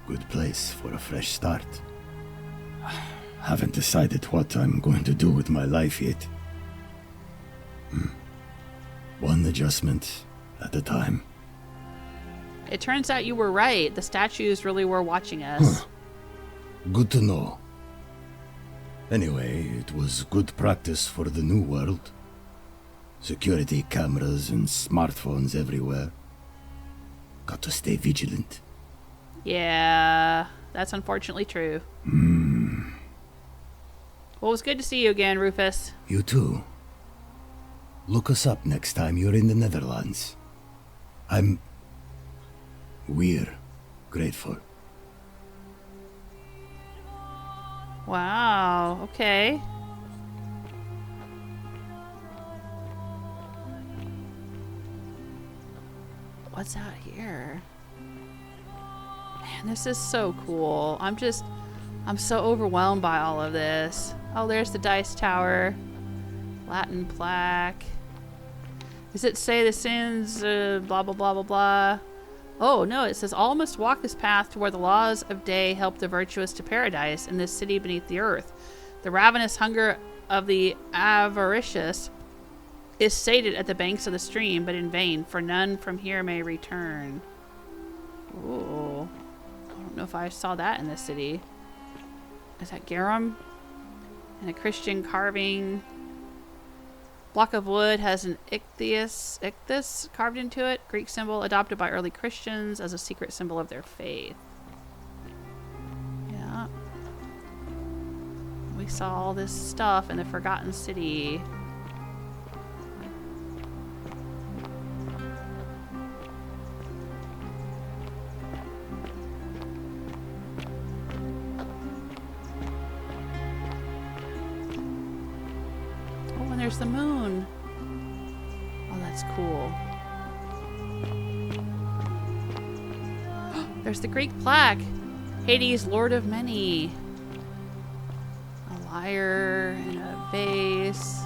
Good place for a fresh start. Haven't decided what I'm going to do with my life yet. One adjustment at a time. It turns out you were right. The statues really were watching us. Good to know. Anyway, it was good practice for the new world. Security cameras and smartphones everywhere. Got to stay vigilant. Yeah, that's unfortunately true. Well, it was good to see you again, Rufus. You too. Look us up next time you're in the Netherlands. We're grateful. Wow, okay. What's out here? Man, this is so cool. I'm so overwhelmed by all of this. Oh, there's the dice tower. Latin plaque. Does it say the sins, blah, blah, blah, blah, blah? Oh, no, it says, all must walk this path to where the laws of day help the virtuous to paradise in this city beneath the earth. The ravenous hunger of the avaricious is sated at the banks of the stream, but in vain, for none from here may return. Ooh. I don't know if I saw that in this city. Is that garum? And a Christian carving. Block of wood has an ichthys carved into it. Greek symbol adopted by early Christians as a secret symbol of their faith. Yeah. We saw all this stuff in the Forgotten City. There's the moon. Oh, that's cool. There's the Greek plaque. Hades, Lord of Many. A lyre and a vase.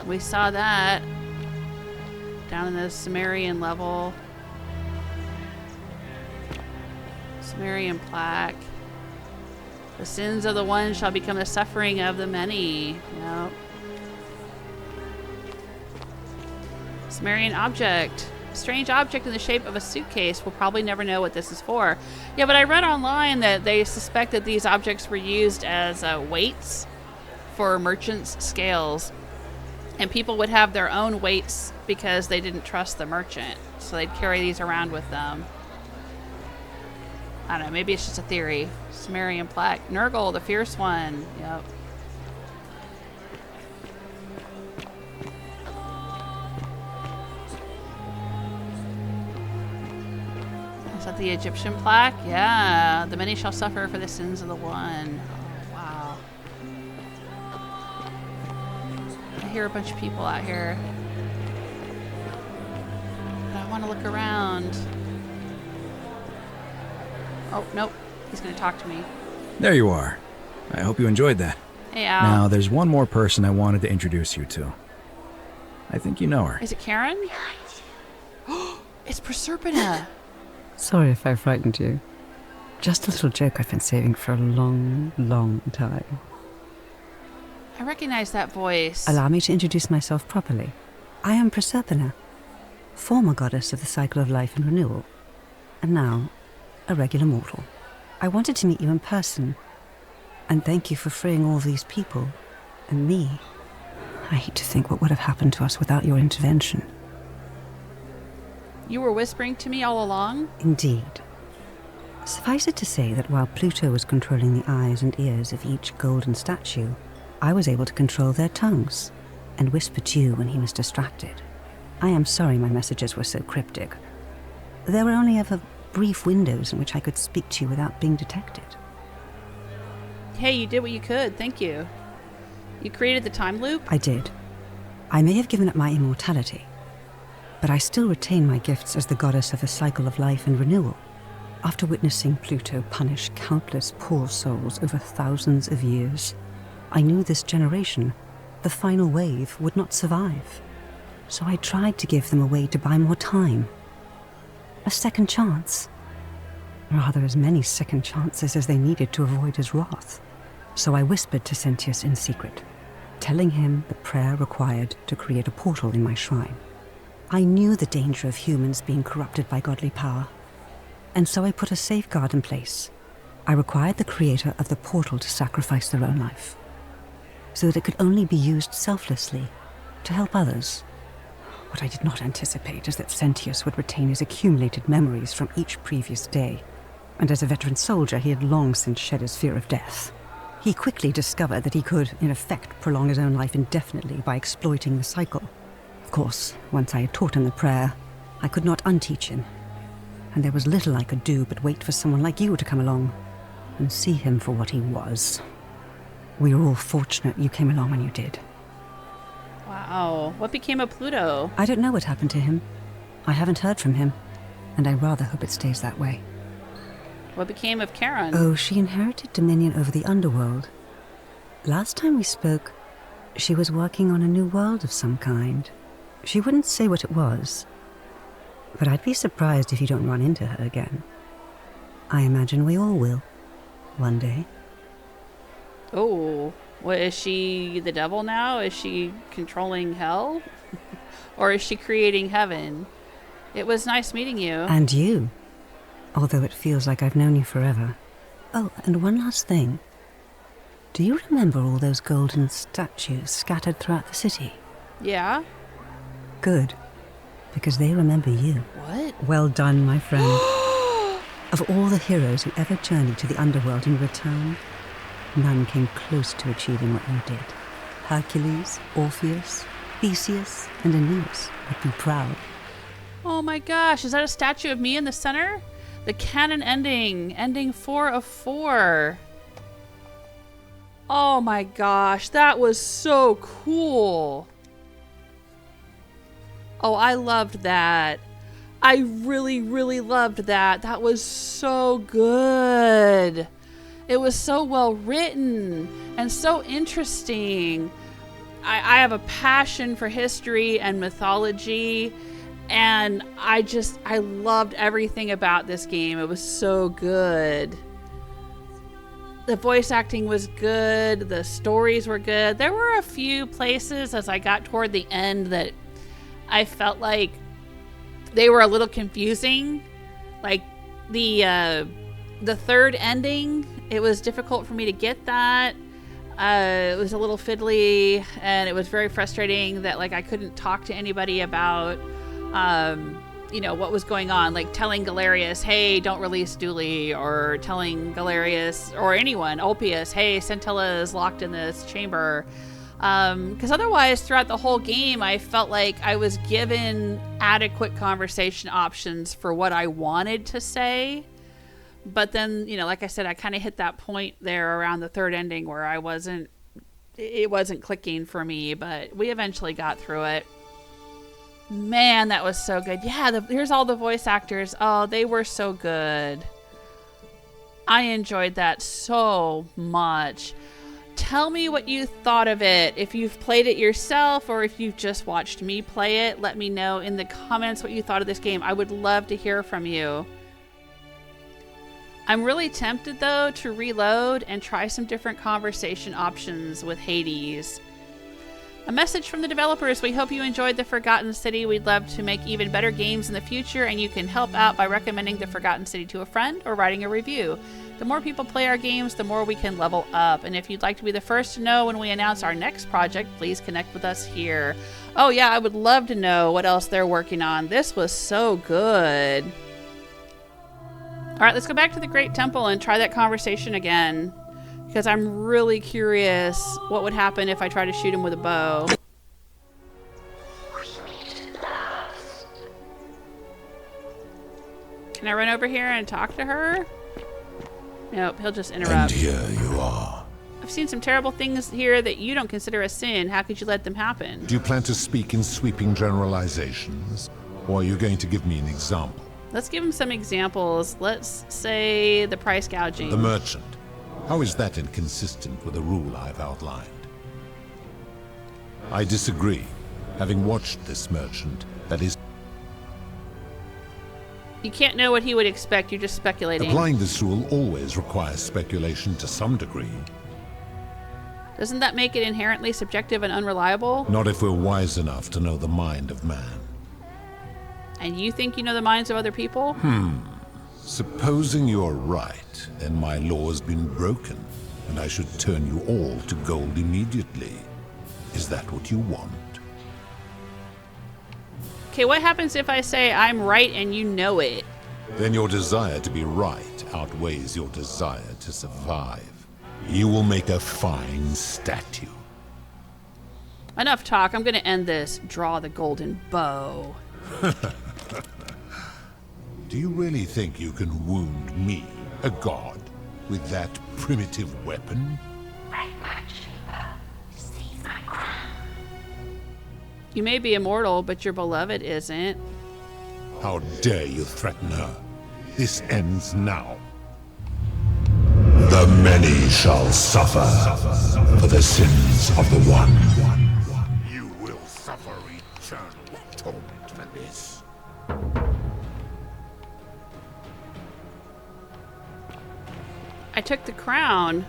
We saw that down in the Sumerian level. Sumerian plaque. The sins of the one shall become the suffering of the many. Yep. Sumerian object. Strange object in the shape of a suitcase. We'll probably never know what this is for. Yeah, but I read online that they suspect that these objects were used as weights for merchants' scales. And people would have their own weights because they didn't trust the merchant. So they'd carry these around with them. I don't know, maybe it's just a theory. Sumerian plaque. Nurgle, the fierce one. Yep. Is that the Egyptian plaque? Yeah. The many shall suffer for the sins of the one. Oh, wow. I hear a bunch of people out here. But I want to look around. Oh, nope. He's going to talk to me. There you are. I hope you enjoyed that. Hey, Al. Now, there's one more person I wanted to introduce you to. I think you know her. Is it Charon? It's Proserpina. Sorry if I frightened you. Just a little joke I've been saving for a long, long time. I recognize that voice. Allow me to introduce myself properly. I am Proserpina, former goddess of the cycle of life and renewal, and now a regular mortal. I wanted to meet you in person, and thank you for freeing all these people, and me. I hate to think what would have happened to us without your intervention. You were whispering to me all along? Indeed. Suffice it to say that while Pluto was controlling the eyes and ears of each golden statue, I was able to control their tongues, and whisper to you when he was distracted. I am sorry my messages were so cryptic. There were only ever brief windows in which I could speak to you without being detected. Hey, you did what you could. Thank you. You created the time loop? I did. I may have given up my immortality, but I still retain my gifts as the goddess of the cycle of life and renewal. After witnessing Pluto punish countless poor souls over thousands of years, I knew this generation, the final wave, would not survive. So I tried to give them a way to buy more time. A second chance. Rather, as many second chances as they needed to avoid his wrath. So I whispered to Sentius in secret, telling him the prayer required to create a portal in my shrine. I knew the danger of humans being corrupted by godly power, and so I put a safeguard in place. I required the creator of the portal to sacrifice their own life, so that it could only be used selflessly to help others. What I did not anticipate is that Sentius would retain his accumulated memories from each previous day, and as a veteran soldier he had long since shed his fear of death. He quickly discovered that he could, in effect, prolong his own life indefinitely by exploiting the cycle. Of course, once I had taught him the prayer, I could not unteach him, and there was little I could do but wait for someone like you to come along and see him for what he was. We were all fortunate you came along when you did. Wow. What became of Pluto? I don't know what happened to him. I haven't heard from him, and I rather hope it stays that way. What became of Charon? Oh, she inherited dominion over the Underworld. Last time we spoke, she was working on a new world of some kind. She wouldn't say what it was, but I'd be surprised if you don't run into her again. I imagine we all will, one day. Oh, what, is she the devil now? Is she controlling hell? Or is she creating heaven? It was nice meeting you. And you. Although it feels like I've known you forever. Oh, and one last thing. Do you remember all those golden statues scattered throughout the city? Yeah. Good. Because they remember you. What? Well done, my friend. Of all the heroes who ever journeyed to the Underworld and returned, none came close to achieving what you did. Hercules, Orpheus, Theseus, and Aeneas would be proud. Oh my gosh, is that a statue of me in the center? The Canon ending 4 of 4. Oh my gosh, that was so cool. Oh, I loved that. I really, really loved that. That was so good. It was so well written and so interesting. I have a passion for history and mythology, and I loved everything about this game. It was so good. The voice acting was good. The stories were good. There were a few places as I got toward the end that I felt like they were a little confusing. Like the third ending, it was difficult for me to get that. It was a little fiddly, and it was very frustrating that like I couldn't talk to anybody about what was going on, like telling Galerius, hey, don't release Dooley, or telling Galerius or anyone, Ulpius, hey, Sentilla is locked in this chamber. Because otherwise, throughout the whole game, I felt like I was given adequate conversation options for what I wanted to say. But then, like I said, I kind of hit that point there around the third ending where it wasn't clicking for me, but we eventually got through it. Man, that was so good. Yeah, here's all the voice actors. Oh, they were so good. I enjoyed that so much. Tell me what you thought of it. If you've played it yourself or if you've just watched me play it, let me know in the comments what you thought of this game. I would love to hear from you. I'm really tempted, though, to reload and try some different conversation options with Hades. A message from the developers. We hope you enjoyed The Forgotten City. We'd love to make even better games in the future, and you can help out by recommending The Forgotten City to a friend or writing a review. The more people play our games, the more we can level up. And if you'd like to be the first to know when we announce our next project, please connect with us here. Oh yeah, I would love to know what else they're working on. This was so good. All right, let's go back to the Great Temple and try that conversation again, because I'm really curious what would happen if I try to shoot him with a bow. Can I run over here and talk to her? Nope, he'll just interrupt. And here you are. I've seen some terrible things here that you don't consider a sin. How could you let them happen? Do you plan to speak in sweeping generalizations, or are you going to give me an example? Let's give him some examples. Let's say the price gouging. The merchant. How is that inconsistent with the rule I've outlined? I disagree. Having watched this merchant, that is... You can't know what he would expect. You're just speculating. Applying this rule always requires speculation to some degree. Doesn't that make it inherently subjective and unreliable? Not if we're wise enough to know the mind of man. And you think you know the minds of other people? Supposing you're right, then my law has been broken, and I should turn you all to gold immediately. Is that what you want? Okay, what happens if I say I'm right and you know it? Then your desire to be right outweighs your desire to survive. You will make a fine statue. Enough talk. I'm going to end this. Draw the golden bow. Do you really think you can wound me, a god, with that primitive weapon? You may be immortal, but your beloved isn't. How dare you threaten her? This ends now. The many shall suffer for the sins of the one. You will suffer eternal torment for this. I took the crown.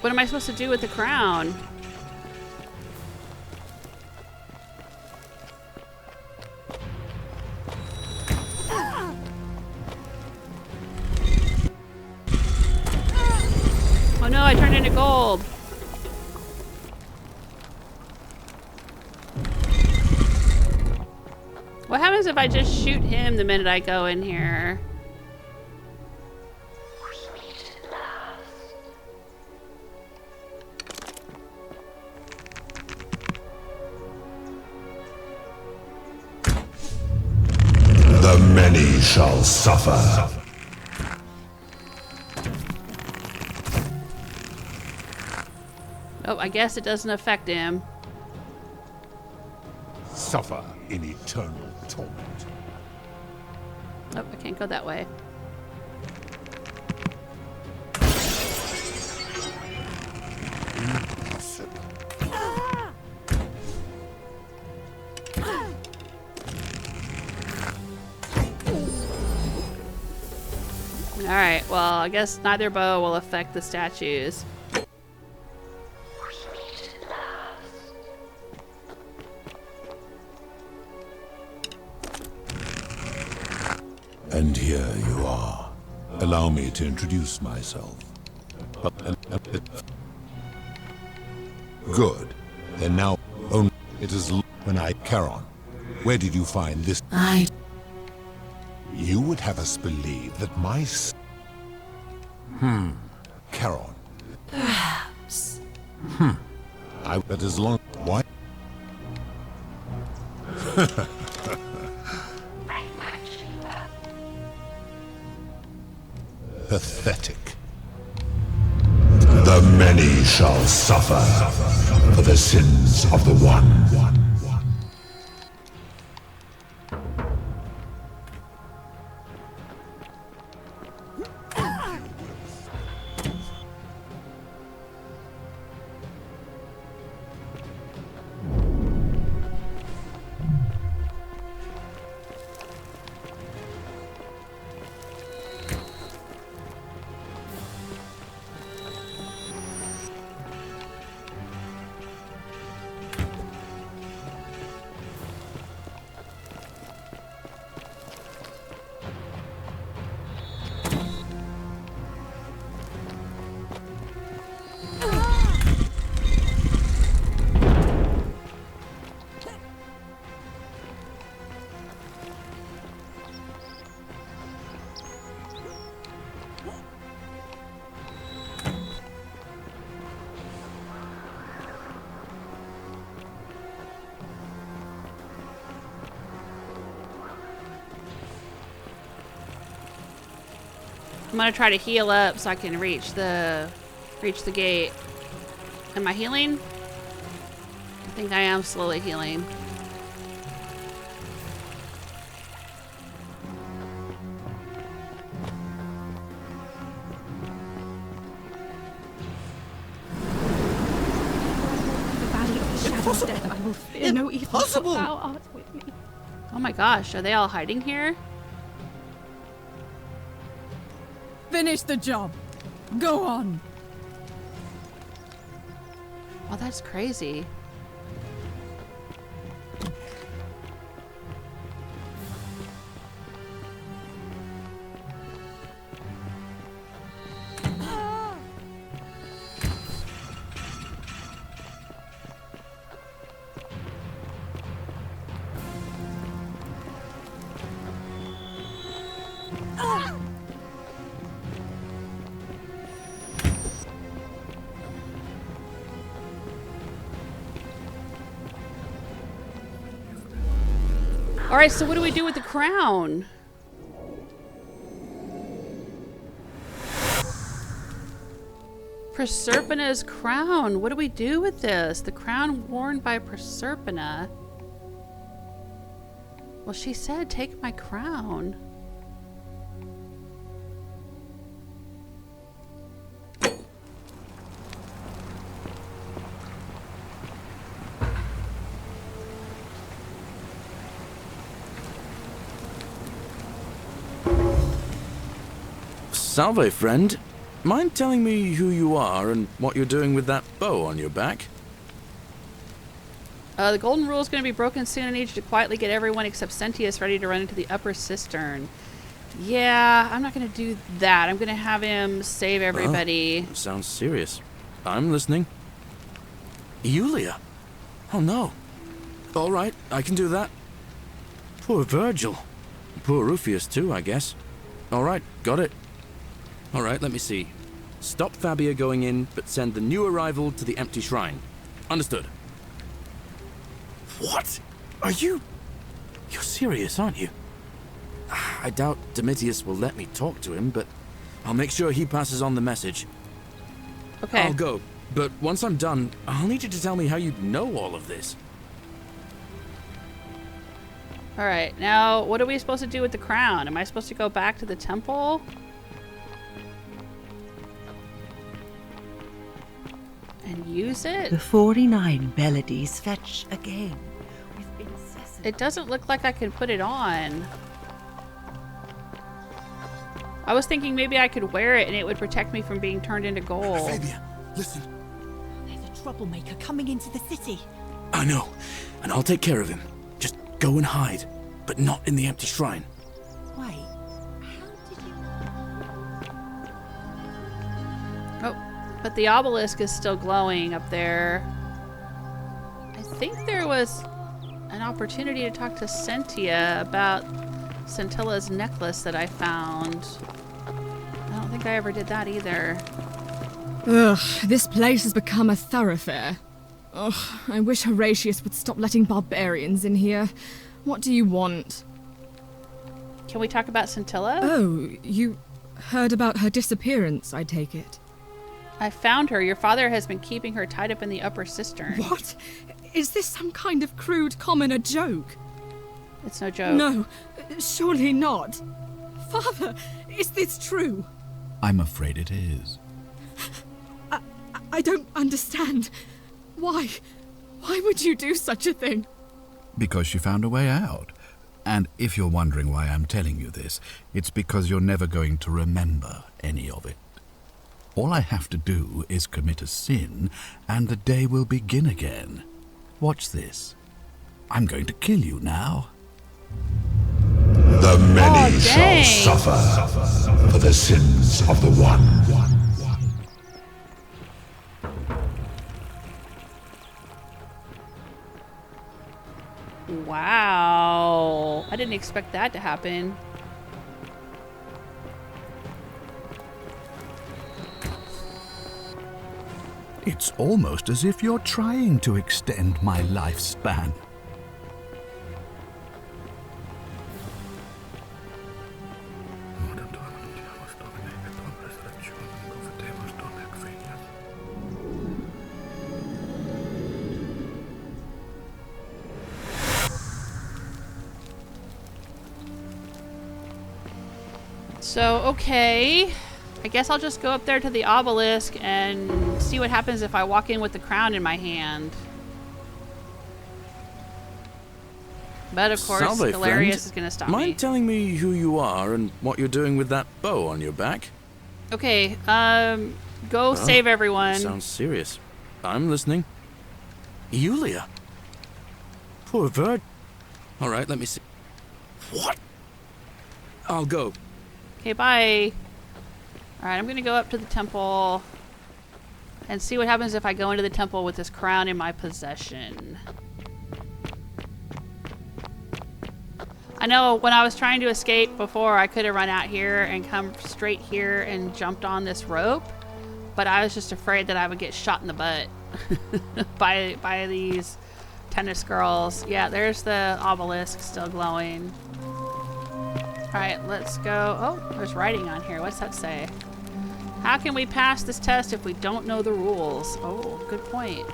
What am I supposed to do with the crown? Oh no, I turned into gold. What happens if I just shoot him the minute I go in here? The many shall suffer. Oh, I guess it doesn't affect him. Suffer in eternal torment. Oh, I can't go that way. Alright, well, I guess neither bow will affect the statues. And here you are. Allow me to introduce myself. Good. Then now, only it is when Charon. Where did you find this? You would have us believe that my Charon. Perhaps. But as long... Why? Pathetic. The many shall suffer for the sins of the one. I'm gonna try to heal up so I can reach the gate. Am I healing? I think I am slowly healing. Death, I will fear no evil, for thou art with me. Oh my gosh, are they all hiding here? Finish the job. Go on. Oh, that's crazy. All right, so what do we do with the crown? Proserpina's crown. What do we do with this? The crown worn by Proserpina. Well, she said, take my crown. Salve, friend. Mind telling me who you are and what you're doing with that bow on your back? The golden rule is going to be broken soon. I need you to quietly get everyone except Sentius ready to run into the upper cistern. Yeah, I'm not going to do that. I'm going to have him save everybody. Oh, sounds serious. I'm listening. Yulia? Oh no. All right, I can do that. Poor Virgil. Poor Rufius too, I guess. All right, got it. All right, let me see. Stop Fabia going in, but send the new arrival to the empty shrine. Understood. What? Are you... You're serious, aren't you? I doubt Domitius will let me talk to him, but I'll make sure he passes on the message. Okay. I'll go, but once I'm done, I'll need you to tell me how you know all of this. All right, now what are we supposed to do with the crown? Am I supposed to go back to the temple? And use it? The 49 melodies fetch again. It doesn't look like I can put it on. I was thinking maybe I could wear it and it would protect me from being turned into gold. Fabia, listen. There's a troublemaker coming into the city. I know, and I'll take care of him. Just go and hide, but not in the empty shrine. Wait, Oh, but the obelisk is still glowing up there. I think there was an opportunity to talk to Sentia about Sentilla's necklace that I found. I don't think I ever did that either. Ugh, this place has become a thoroughfare. Ugh, I wish Horatius would stop letting barbarians in here. What do you want? Can we talk about Sentilla? Oh, you heard about her disappearance, I take it. I found her. Your father has been keeping her tied up in the upper cistern. What? Is this some kind of crude commoner joke? It's no joke. No, surely not. Father, is this true? I'm afraid it is. I don't understand. Why? Why would you do such a thing? Because she found a way out. And if you're wondering why I'm telling you this, it's because you're never going to remember any of it. All I have to do is commit a sin, and the day will begin again. Watch this. I'm going to kill you now. The many shall suffer for the sins of the one. Wow. I didn't expect that to happen. It's almost as if you're trying to extend my lifespan. So, okay. I guess I'll just go up there to the obelisk and see what happens if I walk in with the crown in my hand. But of course, Salve, Galerius friend. is going to stop Mind me. telling me who you are and what you're doing with that bow on your back? Okay, go save everyone. Sounds serious. I'm listening. Yulia. Poor bird. All right, let me see. What? I'll go. Okay, bye. Alright, I'm going to go up to the temple and see what happens if I go into the temple with this crown in my possession. I know when I was trying to escape before, I could have run out here and come straight here and jumped on this rope, but I was just afraid that I would get shot in the butt by these tennis girls. Yeah, there's the obelisk still glowing. Alright, let's go. Oh, there's writing on here. What's that say? How can we pass this test if we don't know the rules? Oh, good point.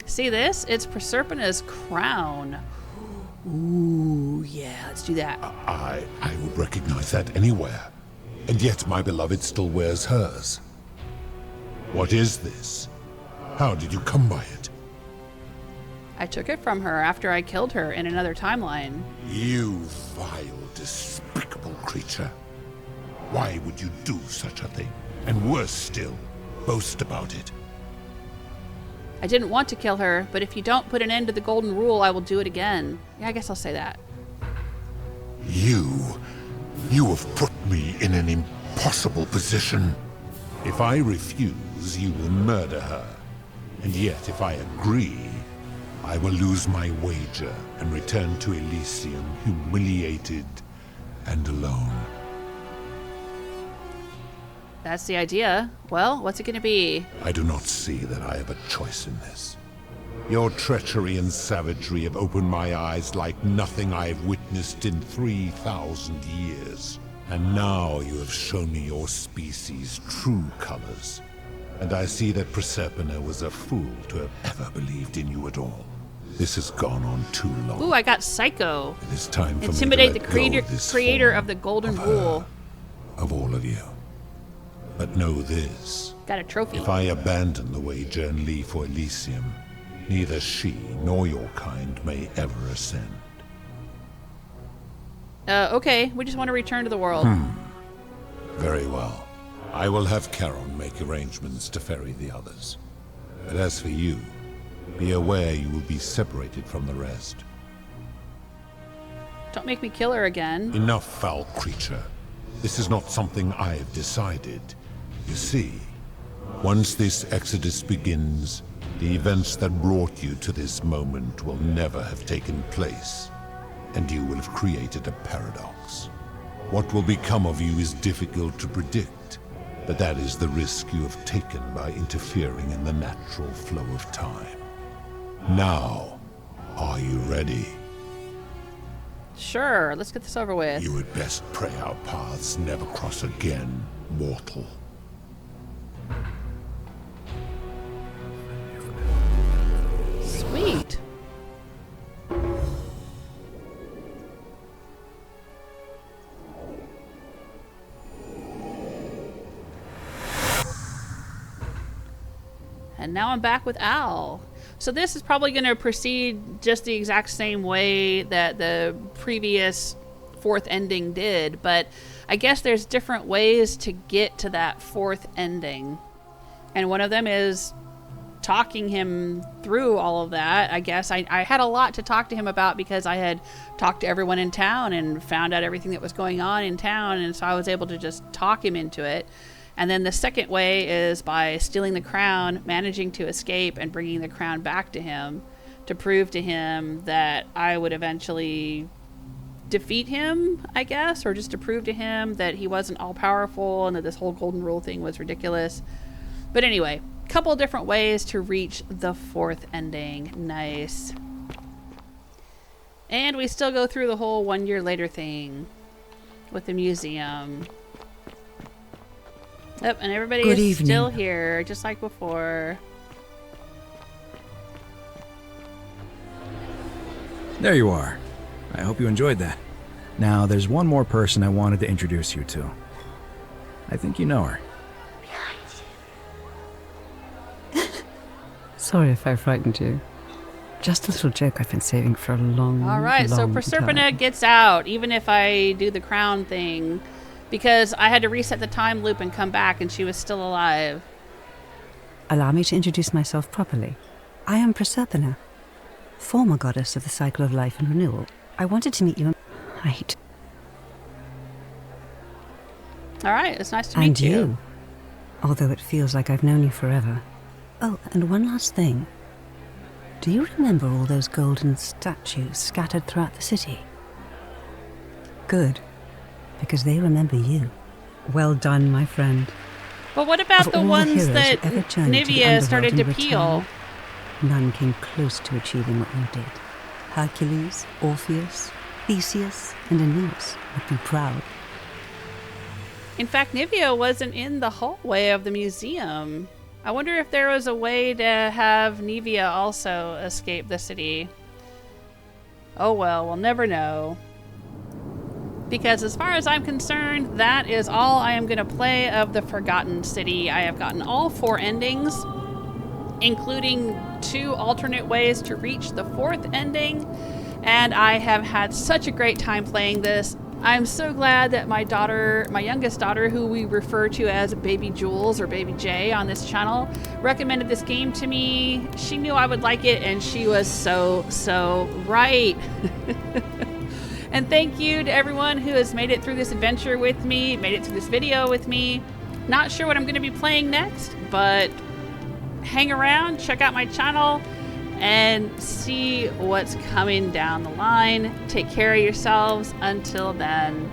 See this? It's Proserpina's crown. Ooh, yeah, let's do that. I would recognize that anywhere. And yet my beloved still wears hers. What is this? How did you come by it? I took it from her after I killed her in another timeline. You vile, despicable creature. Why would you do such a thing? And worse still, boast about it. I didn't want to kill her, but if you don't put an end to the golden rule, I will do it again. Yeah, I guess I'll say that. You have put me in an impossible position. If I refuse, you will murder her. And yet, if I agree, I will lose my wager and return to Elysium humiliated and alone. That's the idea. Well, what's it gonna be? I do not see that I have a choice in this. Your treachery and savagery have opened my eyes like nothing I have witnessed in 3,000 years. And now you have shown me your species' true colors. And I see that Proserpina was a fool to have ever believed in you at all. This has gone on too long. Ooh, I got Psycho. It is time for Intimidate me the to let go of this creator form of the golden of rule. her, of all of you. But know this. Got a trophy. If I abandon the wager and leave for Elysium, neither she nor your kind may ever ascend. Okay, we just want to return to the world. Very well. I will have Charon make arrangements to ferry the others. But as for you, be aware you will be separated from the rest. Don't make me kill her again. Enough, foul creature. This is not something I have decided. You see, once this exodus begins, the events that brought you to this moment will never have taken place, and you will have created a paradox. What will become of you is difficult to predict, but that is the risk you have taken by interfering in the natural flow of time. Now, are you ready? Sure, let's get this over with. You had best pray our paths never cross again, mortal. Sweet. And now I'm back with Al. So this is probably going to proceed just the exact same way that the previous fourth ending did, but I guess there's different ways to get to that fourth ending. And one of them is talking him through all of that. I guess I had a lot to talk to him about because I had talked to everyone in town and found out everything that was going on in town, and so I was able to just talk him into it. And then the second way is by stealing the crown, managing to escape, and bringing the crown back to him to prove to him that I would eventually defeat him, I guess, or just to prove to him that he wasn't all-powerful and that this whole golden rule thing was ridiculous. But anyway, a couple different ways to reach the fourth ending. Nice. And we still go through the whole 1 year later thing with the museum. Yep, and everybody Good is evening. still here, just like before. There you are. I hope you enjoyed that. Now, there's one more person I wanted to introduce you to. I think you know her. Sorry if I frightened you. Just a little joke I've been saving for a long, All right, so long Proserpina time. gets out, even if I do the crown thing, because I had to reset the time loop and come back, and she was still alive. Allow me to introduce myself properly. I am Proserpina, former goddess of the cycle of life and renewal. I wanted to meet you in... All right, it's nice to And meet you. Although it feels like I've known you forever. Oh, and one last thing. Do you remember all those golden statues scattered throughout the city? Good, because they remember you. Well done, my friend. But what about Of the all ones heroes that who ever journeyed to the Nivea Underworld started and to returned, peel? None came close to achieving what you did. Hercules, Orpheus, Theseus, and Aeneas would be proud. In fact, Nivea wasn't in the hallway of the museum. I wonder if there was a way to have Nivea also escape the city. Oh well, we'll never know. Because as far as I'm concerned, that is all I am going to play of the Forgotten City. I have gotten all 4 endings, including 2 alternate ways to reach the 4th ending, and I have had such a great time playing this. I'm so glad that my daughter, my youngest daughter, who we refer to as Baby Jules or Baby J on this channel, recommended this game to me. She knew I would like it, and she was so right. And thank you to everyone who has made it through this adventure with me, made it through this video with me. Not sure what I'm going to be playing next, but hang around, check out my channel, and see what's coming down the line. Take care of yourselves. Until then.